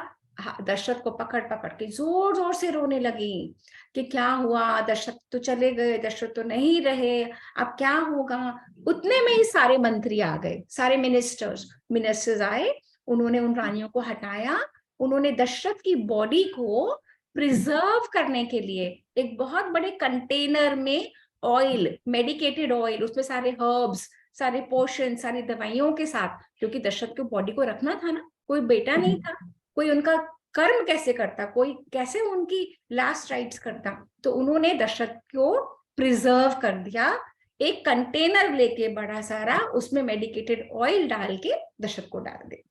S1: दशरथ को पकड़ पकड़ के जोर जोर से रोने लगी कि क्या हुआ, दशरथ तो चले गए, दशरथ तो नहीं रहे, अब क्या होगा। उतने में ही सारे मंत्री आ गए, सारे मिनिस्टर्स आए। उन्होंने उन रानियों को हटाया। उन्होंने दशरथ की बॉडी को प्रिजर्व करने के लिए एक बहुत बड़े कंटेनर में ऑयल, मेडिकेटेड ऑयल, उसमें सारे हर्ब्स, सारे पोशन, सारी दवाइयों के साथ, क्योंकि दशरथ को बॉडी को रखना था ना, कोई बेटा नहीं था, कोई उनका कर्म कैसे करता, कोई कैसे उनकी लास्ट राइट्स करता। तो उन्होंने दशरथ को प्रिजर्व कर दिया, एक कंटेनर लेके बड़ा सारा, उसमें मेडिकेटेड ऑयल डाल के दशरथ को डाल दे।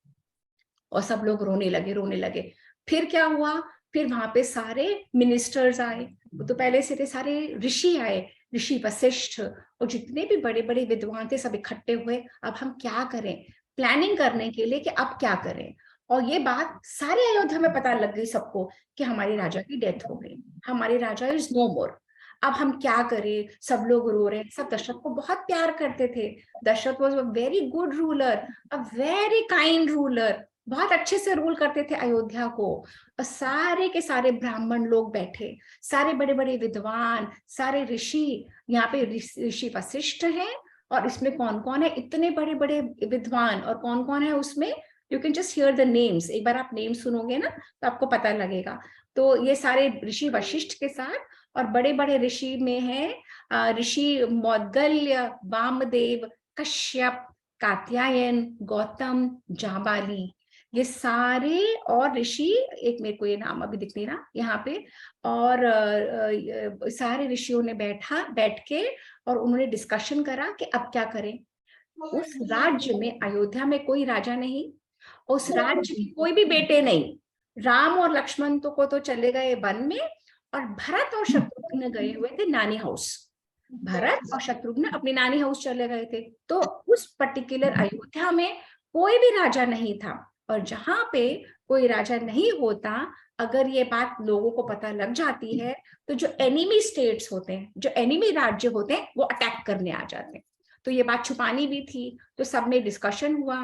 S1: और सब लोग रोने लगे। फिर क्या हुआ, फिर वहां पे सारे मिनिस्टर्स आए। तो पहले से थे सारे ऋषि आए, ऋषि वशिष्ठ, और जितने भी बड़े बड़े विद्वान थे सब इकट्ठे हुए। अब हम क्या करें, प्लानिंग करने के लिए कि अब क्या करें। और ये बात सारे अयोध्या में पता लग गई सबको कि हमारी राजा की डेथ हो गई, हमारे राजा इज नो मोर। अब हम क्या करें, सब लोग रो रहे हैं। सब दशरथ को बहुत प्यार करते थे। Dashrath was a very good ruler, a very kind ruler, बहुत अच्छे से रूल करते थे अयोध्या को। और सारे के सारे ब्राह्मण लोग बैठे, सारे बड़े बड़े विद्वान, सारे ऋषि। यहाँ पे ऋषि वशिष्ठ हैं, और इसमें कौन कौन है, इतने बड़े बड़े विद्वान, और कौन कौन है उसमें, you can just here the names. एक बार आप नेम सुनोगे ना, तो आपको पता लगेगा। तो ये सारे ऋषि वशिष्ठ के साथ, और बड़े बड़े ऋषि में है ऋषि मौद्गल्य, वामदेव, कश्यप, कात्यायन, गौतम, जाबाली, ये सारे। और ऋषि, एक मेरे को ये नाम अभी दिख नहीं रहा यहाँ पे, और सारे ऋषियों ने बैठ के, और उन्होंने डिस्कशन करा कि अब क्या करें। उस राज्य में, अयोध्या में कोई राजा नहीं, उस राज्य के कोई भी बेटे नहीं। राम और लक्ष्मण को तो चले गए वन में, और भरत और शत्रुघ्न गए हुए थे नानी हाउस। भरत और शत्रुघ्न अपनी नानी हाउस चले गए थे। तो उस पर्टिकुलर अयोध्या में कोई भी राजा नहीं था। और जहां पे कोई राजा नहीं होता, अगर ये बात लोगों को पता लग जाती है, तो जो एनिमी स्टेट्स होते हैं, जो एनिमी राज्य होते हैं, वो अटैक करने आ जाते हैं। तो ये बात छुपानी भी थी। तो सब में डिस्कशन हुआ।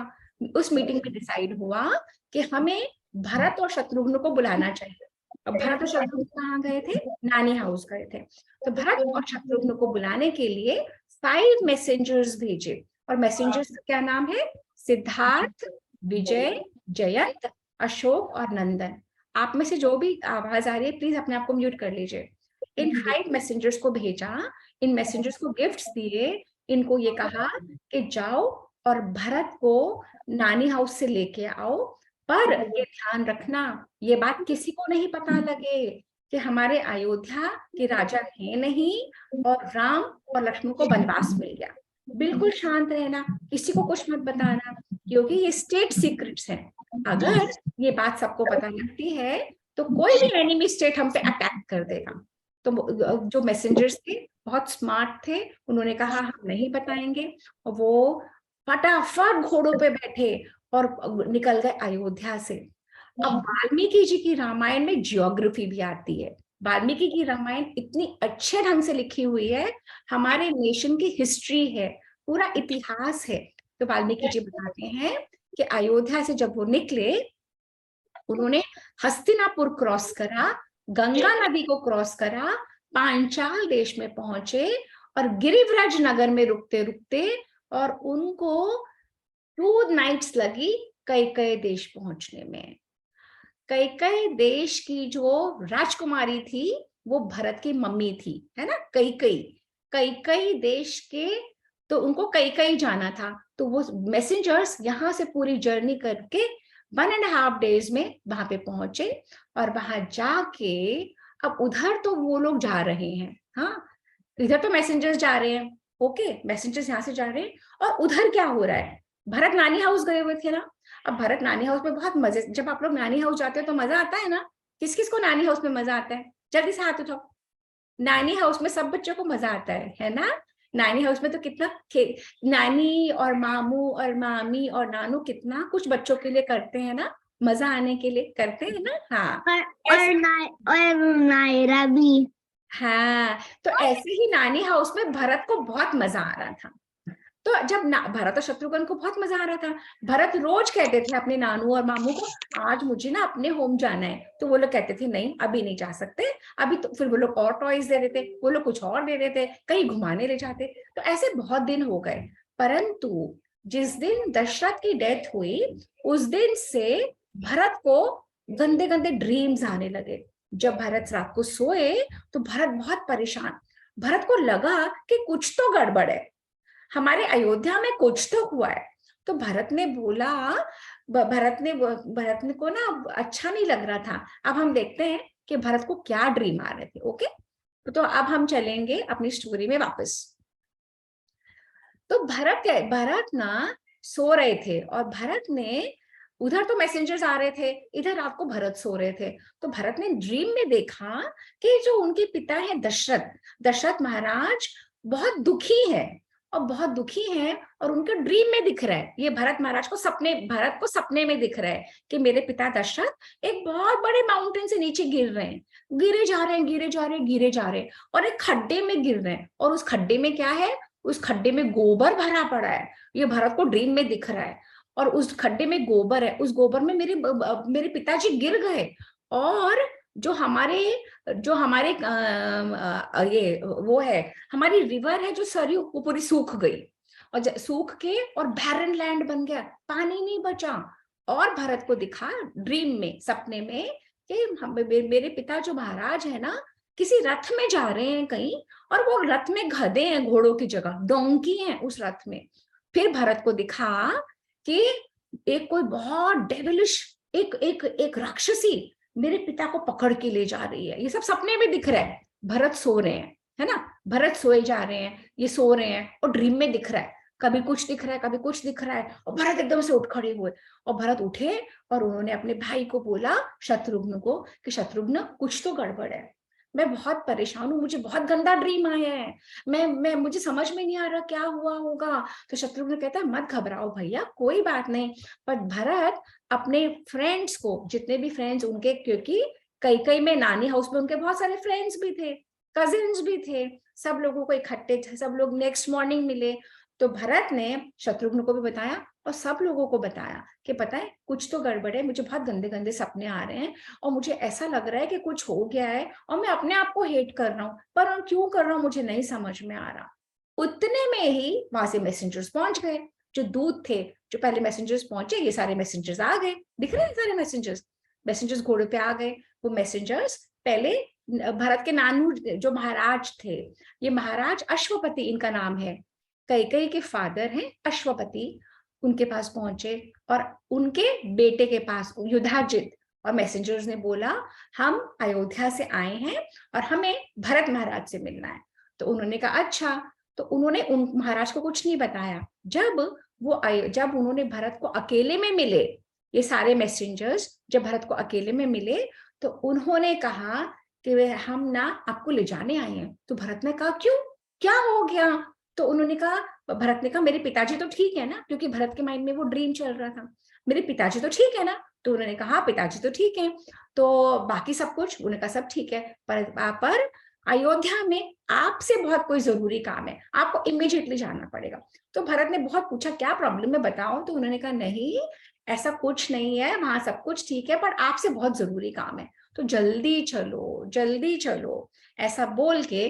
S1: उस मीटिंग में डिसाइड हुआ कि हमें भरत और शत्रुघ्न को बुलाना चाहिए। अब भरत और शत्रुघ्न कहाँ गए थे? नानी हाउस गए थे। तो भरत और शत्रुघ्न को बुलाने के लिए 5 मैसेंजर्स भेजे, और मैसेंजर्स का क्या नाम है? सिद्धार्थ, विजय, जयंत, अशोक और नंदन। आप में से जो भी आवाज आ रही है प्लीज अपने आप को म्यूट कर लीजिए। इन 5 मैसेंजर्स को भेजा, इन मैसेंजर्स को गिफ्ट्स दिए, इनको ये कहा कि जाओ और भरत को नानी हाउस से लेके आओ, पर ये ध्यान रखना ये बात किसी को नहीं पता लगे कि हमारे अयोध्या के राजा है नहीं और राम और लक्ष्मण को वनवास मिल गया। बिल्कुल शांत रहना, किसी को कुछ मत बताना, क्योंकि ये स्टेट सीक्रेट्स हैं। अगर ये बात सबको पता लगती है तो कोई भी एनिमी स्टेट हम पे अटैक कर देगा। तो जो मैसेंजर्स थे बहुत स्मार्ट थे, उन्होंने कहा हम नहीं बताएंगे, और वो फटाफट घोड़ों पे बैठे और निकल गए अयोध्या से। अब वाल्मीकि जी की रामायण में जियोग्राफी भी आती है। वाल्मीकि की रामायण इतनी अच्छे ढंग से लिखी हुई है, हमारे नेशन की हिस्ट्री है, पूरा इतिहास है। तो वाल्मीकि जी बताते हैं कि अयोध्या से जब वो निकले, उन्होंने हस्तिनापुर क्रॉस करा, गंगा नदी को क्रॉस करा, पांचाल देश में पहुंचे, और गिरिव्रज नगर में रुकते रुकते, और उनको 2 नाइट्स लगी कई कई देश पहुंचने में। कई कई देश की जो राजकुमारी थी वो भरत की मम्मी थी, है ना? कई कई देश के, तो उनको कई कई जाना था। तो वो मैसेंजर्स यहाँ से पूरी जर्नी करके 1.5 days में वहां पे पहुंचे, और वहां जाके अब उधर तो वो लोग जा रहे हैं, हाँ, इधर तो मैसेंजर्स जा रहे हैं, ओके, मैसेंजर्स यहाँ से जा रहे हैं, और उधर क्या हो रहा है? भरत नानी हाउस गए हुए थे ना। अब भरत नानी हाउस में बहुत मजे, जब आप लोग नानी हाउस जाते हो तो मजा आता है ना? किस किस को नानी हाउस में मजा आता है? जल्दी से हाथ उठाओ। नानी हाउस में सब बच्चों को मजा आता है ना? नानी हाउस में तो कितना नानी और मामू और मामी और नानू कितना कुछ बच्चों के लिए करते हैं ना, मजा आने के लिए करते हैं ना। हाँ,
S2: और नायरा भी।
S1: हाँ, तो ऐसे ही नानी हाउस में भरत को बहुत मजा आ रहा था। तो जब भरत और शत्रुघ्न को बहुत मजा आ रहा था, भरत रोज कहते थे अपने नानू और मामू को, आज मुझे ना अपने होम जाना है। तो वो लोग कहते थे नहीं अभी नहीं जा सकते, अभी तो फिर वो लोग और टॉयज दे देते, वो लोग कुछ और दे देते, कहीं घुमाने ले जाते। तो ऐसे बहुत दिन हो गए, परंतु जिस दिन दशरथ की डेथ हुई उस दिन से भरत को गंदे गंदे ड्रीम्स आने लगे। जब भरत रात को सोए तो भरत बहुत परेशान, भरत को लगा कि कुछ तो गड़बड़ है, हमारे अयोध्या में कुछ तो हुआ है। तो भरत ने बोला, भरत ने को ना अच्छा नहीं लग रहा था। अब हम देखते हैं कि भरत को क्या ड्रीम आ रहे थे। ओके, तो अब हम चलेंगे अपनी स्टोरी में वापस। तो भरत ना सो रहे थे, और भरत ने, उधर तो मैसेंजर्स आ रहे थे, इधर रात को भरत सो रहे थे। तो भरत ने ड्रीम में देखा कि जो उनके पिता हैं दशरथ महाराज बहुत दुखी है, और बहुत दुखी हैं, और उनके ड्रीम में दिख रहा है, ये भरत को सपने में दिख रहा है कि मेरे पिता दशरथ एक बहुत बड़े माउंटेन से नीचे गिर रहे हैं, गिरे जा रहे हैं, और एक खड्डे में गिर रहे हैं। और उस खड्डे में क्या है? उस खड्डे में गोबर भरा पड़ा है, ये भरत को ड्रीम में दिख रहा है। और उस खड्डे में गोबर है, उस गोबर में मेरे पिताजी गिर गए, और जो हमारे ये वो है, हमारी रिवर है जो सरयू, वो पूरी सूख गई, और सूख के और बैरन लैंड बन गया, पानी नहीं बचा। और भरत को दिखा ड्रीम में, सपने में, कि मेरे पिता जो महाराज है ना, किसी रथ में जा रहे हैं कहीं, और वो रथ में गधे हैं, घोड़ों की जगह डोंकी हैं उस रथ में। फिर भरत को दिखा कि एक कोई बहुत डेविलिश, एक राक्षसी मेरे पिता को पकड़ के ले जा रही है। ये सब सपने में दिख रहा है, भरत सो रहे हैं, है ना? भरत सोए जा रहे हैं, ये सो रहे हैं, और ड्रीम में दिख रहा है, कभी कुछ दिख रहा है, कभी कुछ दिख रहा है। और भरत एकदम से उठ खड़े हुए, और भरत उठे, और उन्होंने अपने भाई को बोला, शत्रुघ्न को, कि शत्रुघ्न कुछ तो गड़बड़ है, मैं बहुत परेशान हूँ, मुझे बहुत गंदा ड्रीम आया है, मुझे समझ में नहीं आ रहा क्या हुआ होगा। तो शत्रुघ्न कहता है मत घबराओ भैया, कोई बात नहीं। पर भरत अपने फ्रेंड्स को, जितने भी फ्रेंड्स उनके, क्योंकि कई में नानी हाउस में उनके बहुत सारे फ्रेंड्स भी थे, कजिन्स भी थे, सब लोगों को इकट्ठे थे, सब लोग नेक्स्ट मॉर्निंग मिले। तो भरत ने शत्रुघ्न को भी बताया और सब लोगों को बताया कि पता है कुछ तो गड़बड़ है, मुझे बहुत गंदे गंदे सपने आ रहे हैं और मुझे ऐसा लग रहा है कि कुछ हो गया है और मैं अपने आप को हेट कर रहा हूँ, पर क्यों कर रहा हूँ मुझे नहीं समझ में आ रहा। उतने में ही वहां से मैसेंजर्स पहुंच गए, जो दूत थे, जो पहले मैसेंजर्स पहुंचे, ये सारे मैसेंजर्स आ गए, दिख रहे हैं सारे मैसेंजर्स, मैसेंजर्स घोड़े पे आ गए। वो मैसेंजर्स पहले भरत के नानू जो महाराज थे, ये महाराज अश्वपति इनका नाम है, कैकेयी के फादर हैं अश्वपति, उनके पास पहुंचे और उनके बेटे के पास युधाजित, और मैसेंजर्स ने बोला हम अयोध्या से आए हैं और हमें भरत महाराज से मिलना है। तो उन्होंने कहा अच्छा, तो उन्होंने उन महाराज को कुछ नहीं बताया। जब उन्होंने भरत को अकेले में मिले, ये सारे मैसेंजर्स जब भरत को अकेले में मिले तो उन्होंने कहा कि हम ना आपको ले जाने आए हैं। तो भरत ने कहा क्यों, क्या हो गया? तो उन्होंने कहा, भरत ने कहा मेरे पिताजी तो ठीक है ना, क्योंकि भरत के माइंड में वो ड्रीम चल रहा था, मेरे पिताजी तो ठीक है ना। तो उन्होंने कहा पिताजी तो ठीक है, तो बाकी सब कुछ, उन्होंने कहा सब ठीक है, पर अयोध्या में आपसे बहुत कोई जरूरी काम है, आपको इमीडिएटली जाना पड़ेगा। तो भरत ने बहुत पूछा क्या प्रॉब्लम है बताओ, तो उन्होंने कहा नहीं ऐसा कुछ नहीं है, वहां सब कुछ ठीक है, पर आपसे बहुत जरूरी काम है, तो जल्दी चलो जल्दी चलो, ऐसा बोल के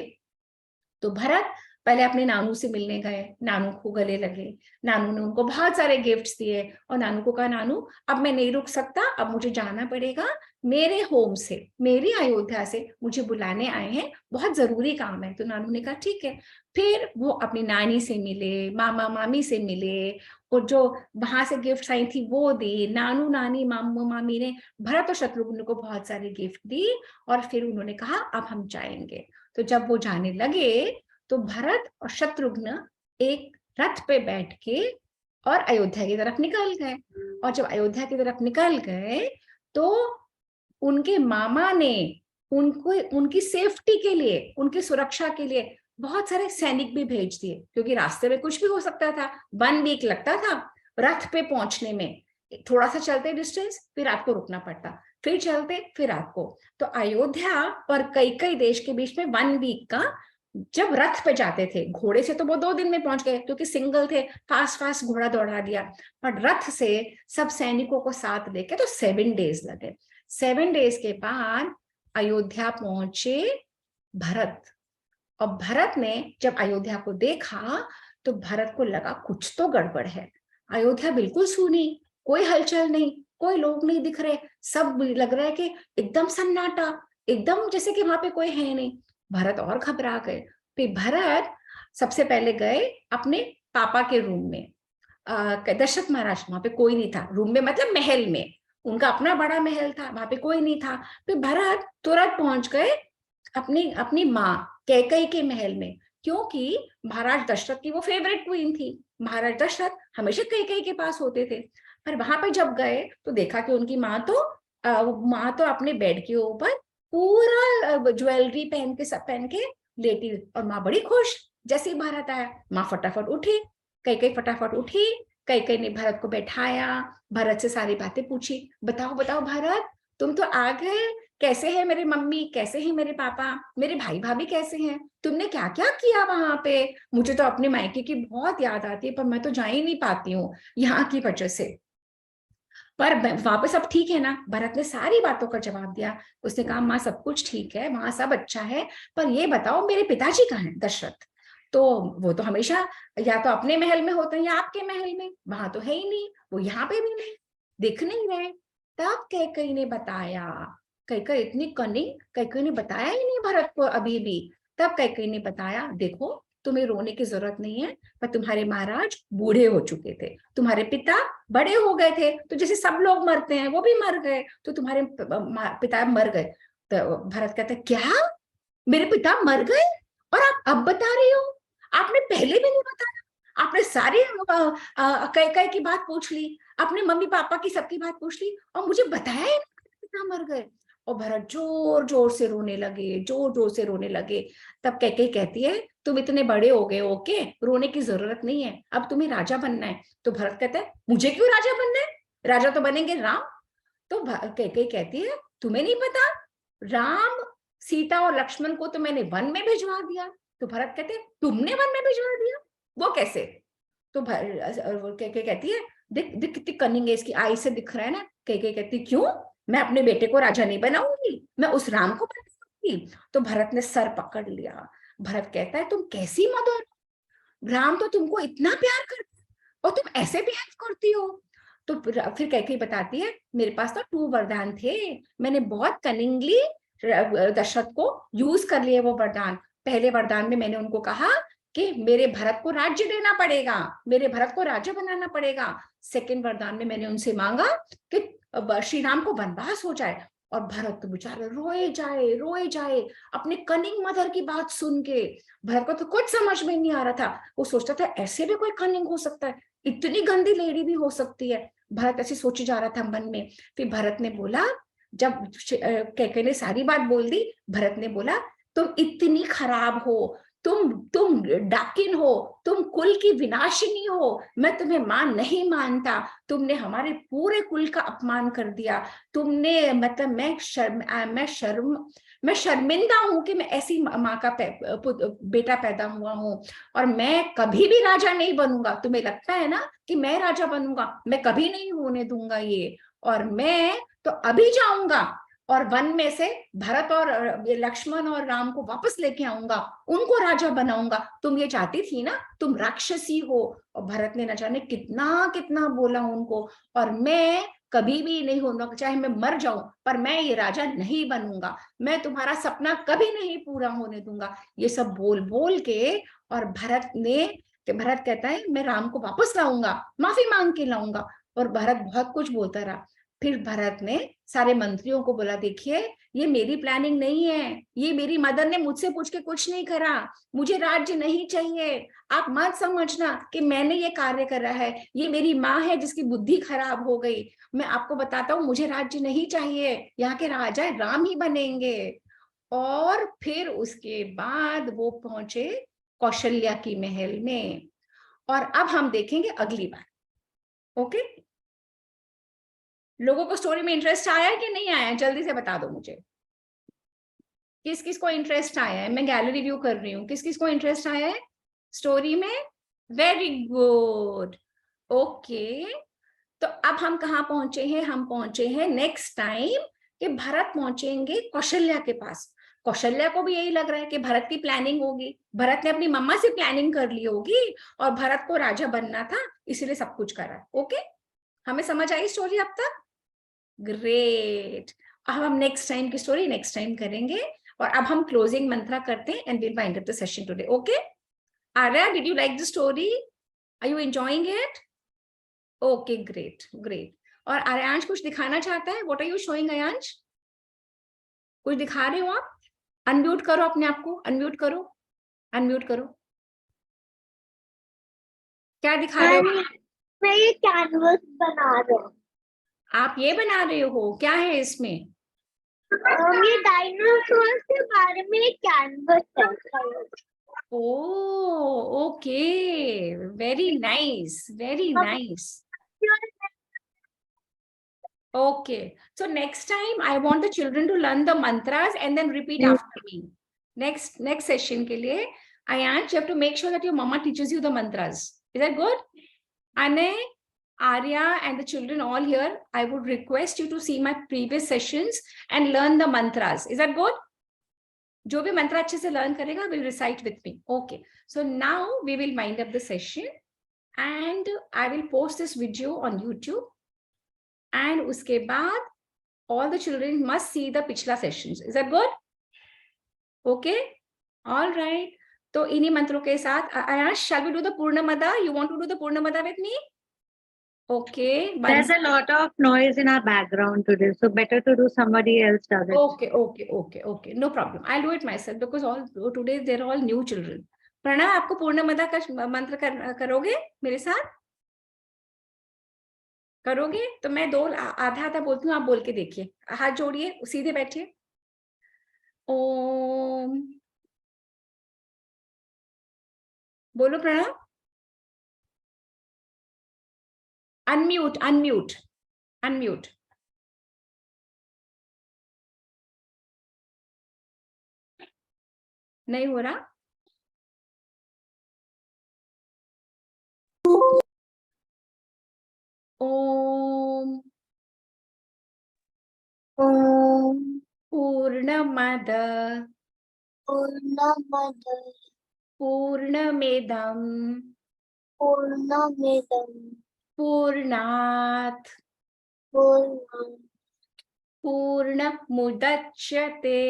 S1: तो भरत पहले अपने नानू से मिलने गए, नानू को गले लगे, नानू ने उनको बहुत सारे गिफ्ट्स दिए और नानू को कहा नानू अब मैं नहीं रुक सकता, अब मुझे जाना पड़ेगा, मेरे होम से, मेरी अयोध्या से मुझे बुलाने आए हैं, बहुत जरूरी काम है। तो नानू ने कहा ठीक है। फिर वो अपनी नानी से मिले, मामा मामी से मिले, और जो वहां से गिफ्ट आई थी वो दी, नानू नानी मामू मामी ने भरत और शत्रुघ्न को बहुत सारे गिफ्ट दी और फिर उन्होंने कहा अब हम जाएंगे। तो जब वो जाने लगे तो भरत और शत्रुघ्न एक रथ पे बैठ के और अयोध्या की तरफ निकल गए। और जब अयोध्या की तरफ निकल गए तो उनके मामा ने उनको उनकी सेफ्टी के लिए, उनकी सुरक्षा के लिए बहुत सारे सैनिक भी भेज दिए, क्योंकि रास्ते में कुछ भी हो सकता था, 1 वीक लगता था रथ पे पहुंचने में, थोड़ा सा चलते डिस्टेंस फिर रात को रुकना पड़ता, फिर चलते फिर रात को। तो अयोध्या और कई देश के बीच में 1 वीक का, जब रथ पे जाते थे, घोड़े से तो वो 2 दिन में पहुंच गए क्योंकि सिंगल थे, फास्ट फास्ट घोड़ा दौड़ा दिया, पर रथ से सब सैनिकों को साथ लेके तो 7 डेज लगे। 7 डेज के बाद अयोध्या पहुंचे भरत, और भरत ने जब अयोध्या को देखा तो भरत को लगा कुछ तो गड़बड़ है, अयोध्या बिल्कुल सूनी, कोई हलचल नहीं, कोई लोग नहीं दिख रहे, सब लग रहा है कि एकदम सन्नाटा, एकदम जैसे कि वहां पे कोई है नहीं। भरत और घबरा गए। फिर भरत सबसे पहले गए अपने पापा के रूम में, दशरथ महाराज, वहां पे कोई नहीं था, रूम में मतलब महल में, उनका अपना बड़ा महल था, वहां पे कोई नहीं था। फिर भरत तुरंत पहुंच गए अपनी अपनी माँ कैकेयी के महल में, क्योंकि महाराज दशरथ की वो फेवरेट क्वीन थी, महाराज दशरथ हमेशा कैकेयी के पास होते थे। पर वहां पर जब गए तो देखा कि उनकी माँ तो अपने बेड के ऊपर पूरा ज्वेलरी पहन के लेटी, और माँ बड़ी खुश। जैसे ही भारत आया माँ फटाफट उठी, कैकेयी फटाफट उठी, कैकेयी ने भरत को बैठाया, भरत से सारी बातें पूछी, बताओ बताओ भरत तुम तो आ गए, कैसे है मेरे मम्मी, कैसे हैं मेरे पापा, मेरे भाई भाभी कैसे हैं, तुमने क्या क्या किया वहां पे, मुझे तो अपने मायके की बहुत याद आती है पर मैं तो जा ही नहीं पाती हूँ यहाँ की वजह से। पर वहां पे सब ठीक है ना? भरत ने सारी बातों का जवाब दिया। उसने कहा माँ सब कुछ ठीक है, वहां सब अच्छा है, पर ये बताओ मेरे पिताजी कहाँ हैं दशरथ? तो वो तो हमेशा या तो अपने महल में होते हैं या आपके महल में, वहां तो है ही नहीं, वो यहाँ पे भी नहीं, दिख नहीं रहे। तब कैकेयी ने बताया, कैकेयी इतनी कनिंग, कैकेयी ने बताया ही नहीं भरत को अभी भी। तब कैकेयी ने बताया देखो तुम्हें रोने की जरूरत नहीं है, पर तुम्हारे महाराज बूढ़े हो चुके थे, तुम्हारे पिता बड़े हो गए थे, तो जैसे सब लोग मरते हैं वो भी मर गए, तो तुम्हारे पिता मर गए। तो भरत कहते क्या, मेरे पिता मर गए और आप अब बता रही हो, आपने पहले भी नहीं बताया, आपने सारी कैकेयी की बात पूछ ली, अपने मम्मी पापा की सबकी बात पूछ ली और मुझे बताया ही नहीं पिता मर गए। और भरत जोर जोर से रोने लगे, जोर जोर से रोने लगे। तब कैकेयी कहती है तुम इतने बड़े हो गए, ओके रोने की जरूरत नहीं है, अब तुम्हें राजा बनना है। तो भरत कहता है मुझे क्यों राजा बनना है, राजा तो बनेंगे राम। तो कैकेयी कहती है तुम्हें नहीं पता, राम सीता और लक्ष्मण को तो मैंने वन में भिजवा दिया। तो भरत कहते तुमने वन में भिजवा दिया, वो कैसे? तो वो कहती है, देख देख कितनी कनिंग है इसकी, आई से दिख रहा है ना। कहती क्यों, मैं अपने बेटे को राजा नहीं बनाऊंगी, मैं उस राम को बनाऊंगी। तो भरत ने सर पकड़ लिया। भरत कहता है तुम कैसी मदर, राम तो तुमको इतना प्यार करता है और तुम ऐसे बिहेव करती हो। तो फिर कैकेयी बताती है, मेरे पास तो 2 वरदान थे, मैंने बहुत कनिंगली दशरथ को यूज कर लिए वो वरदान। पहले वरदान में मैंने उनको कहा कि मेरे भरत को राज्य देना पड़ेगा, मेरे भरत को राजा बनाना पड़ेगा। सेकंड वरदान में मैंने उनसे मांगा कि श्री राम को वनवास हो जाए। और भरत तो बेचारे रोए जाए अपने कनिंग मदर की बात सुन के। भरत को तो कुछ समझ में नहीं आ रहा था, वो सोचता था ऐसे भी कोई कनिंग हो सकता है, इतनी गंदी लेडी भी हो सकती है। भरत ऐसे सोचे जा रहा था मन में। फिर भरत ने बोला, जब कैकेयी ने सारी बात बोल दी, भरत ने बोला तुम इतनी खराब हो, तुम डाकिन हो, तुम कुल की विनाशिनी हो, मैं तुम्हें मां नहीं मानता, तुमने हमारे पूरे कुल का अपमान कर दिया, तुमने मतलब मैं शर्मिंदा हूं कि मैं ऐसी माँ का बेटा पैदा हुआ हूं, और मैं कभी भी राजा नहीं बनूंगा। तुम्हें लगता है ना कि मैं राजा बनूंगा, मैं कभी नहीं होने दूंगा ये। और मैं तो अभी जाऊंगा और वन में से भरत और लक्ष्मण और राम को वापस लेके आऊंगा, उनको राजा बनाऊंगा। तुम ये चाहती थी ना, तुम राक्षसी हो। और भरत ने न जाने कितना कितना बोला उनको, और मैं कभी भी नहीं होना, चाहे मैं मर जाऊं पर मैं ये राजा नहीं बनूंगा, मैं तुम्हारा सपना कभी नहीं पूरा होने दूंगा। ये सब बोल बोल के, और भरत कहता है मैं राम को वापस लाऊंगा, माफी मांग के लाऊंगा। और भरत बहुत कुछ बोलता रहा। फिर भरत ने सारे मंत्रियों को बोला, देखिए ये मेरी प्लानिंग नहीं है, ये मेरी मदर ने मुझसे पूछ के कुछ नहीं करा, मुझे राज्य नहीं चाहिए। आप मत समझना कि मैंने ये कार्य करा है, ये मेरी माँ है जिसकी बुद्धि खराब हो गई। मैं आपको बताता हूँ, मुझे राज्य नहीं चाहिए, यहाँ के राजा राम ही बनेंगे। और फिर उसके बाद वो पहुंचे कौशल्या की महल में। और अब हम देखेंगे अगली बार। ओके, लोगों को स्टोरी में इंटरेस्ट आया है कि नहीं आया, जल्दी से बता दो मुझे। किस किस को इंटरेस्ट आया है, मैं गैलरी व्यू कर रही हूँ, किस किस को इंटरेस्ट आया है स्टोरी में? Very good, okay. तो अब हम कहाँ पहुंचे हैं, हम पहुंचे हैं नेक्स्ट टाइम कि भरत पहुंचेंगे कौशल्या के पास। कौशल्या को भी यही लग रहा है कि भरत की प्लानिंग होगी, भरत ने अपनी मम्मा से प्लानिंग कर ली होगी और भरत को राजा बनना था, इसीलिए सब कुछ करा। ओके, हमें समझ आई स्टोरी अब तक? ग्रेट। अब हम नेक्स्ट टाइम की स्टोरी नेक्स्ट टाइम करेंगे। और अब हम क्लोजिंग मंत्रा करते हैं and will wind up the session today. Okay Arya, did you like the story? Are you enjoying it? Okay, great great. और आर्यांश कुछ दिखाना चाहता है? What are you showing Aaryansh? कुछ दिखा रहे हो आप? अनम्यूट करो अपने आप को, अनम्यूट करो, अनम्यूट करो। क्या दिखा रहे हो?
S2: मैं ये कैनवस बना रही हूँ।
S1: आप ये बना रहे हो, क्या है इसमें?
S2: ये डायनासोर के बारे में एक कैनवस है।
S1: Oh, okay. Very nice. Very nice. Okay. So next time I want the children to learn the mantras and then repeat after me. Next session के लिए, Ayansh, you have to make sure that your mama teaches you the mantras. Is that good? Ane, Arya and the children all here, I would request you to see my previous sessions and learn the mantras. Is that good? जो भी मंत्र अच्छे से learn करेगा will recite with me. Okay, so now we will wind up the session and I will post this video on YouTube and उसके बाद all the children must see the पिछला sessions. Is that good? Okay, all right. तो इन्हीं मंत्रों के साथ Ayash, shall we do the Purnamada? You want to do the Purnamada with me? Okay.
S3: There's a lot of noise in our background today, so better to do somebody else does it.
S1: Okay. No problem. I'll do it myself because all today they're all new children. Pranav, आपको पूर्णमदा का मंत्र करोगे मेरे साथ? करोगे? तो मैं आधा आधा बोलती हूँ, आप बोल के देखिए। हाथ जोड़िए, सीधे बैठिए। ओम, बोलो प्रणव। Unmute unmute unmute. नहीं हो रहा। Om Purnamad Purnamedam Purnat Purnamudachyate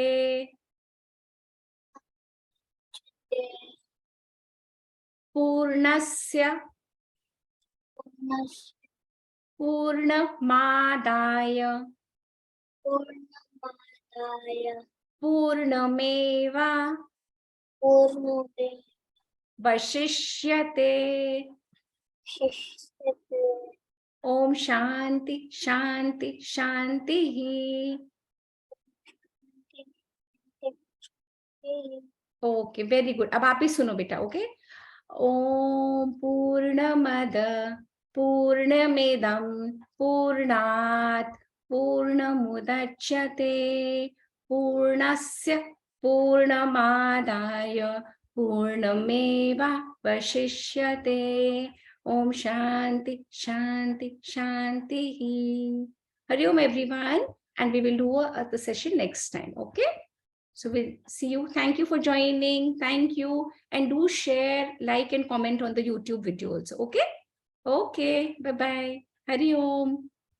S1: Purnasya Purnamadaya Purnameva Vashishyate. Om Shanti Shanti Shanti. Okay, very good. अब आप ही सुनो बेटा. Okay. Om Purnamada Purnamedam Purnat Purnamudachyate Purnasya Purnamadaya Purnameva Vashishyate. Om Shanti Shanti Shanti. Hari Om everyone, and we will do the session next time. Okay. So we'll see you. Thank you for joining. Thank you. And do share, like, and comment on the YouTube video also. Okay? Okay. Bye-bye. Hari Om.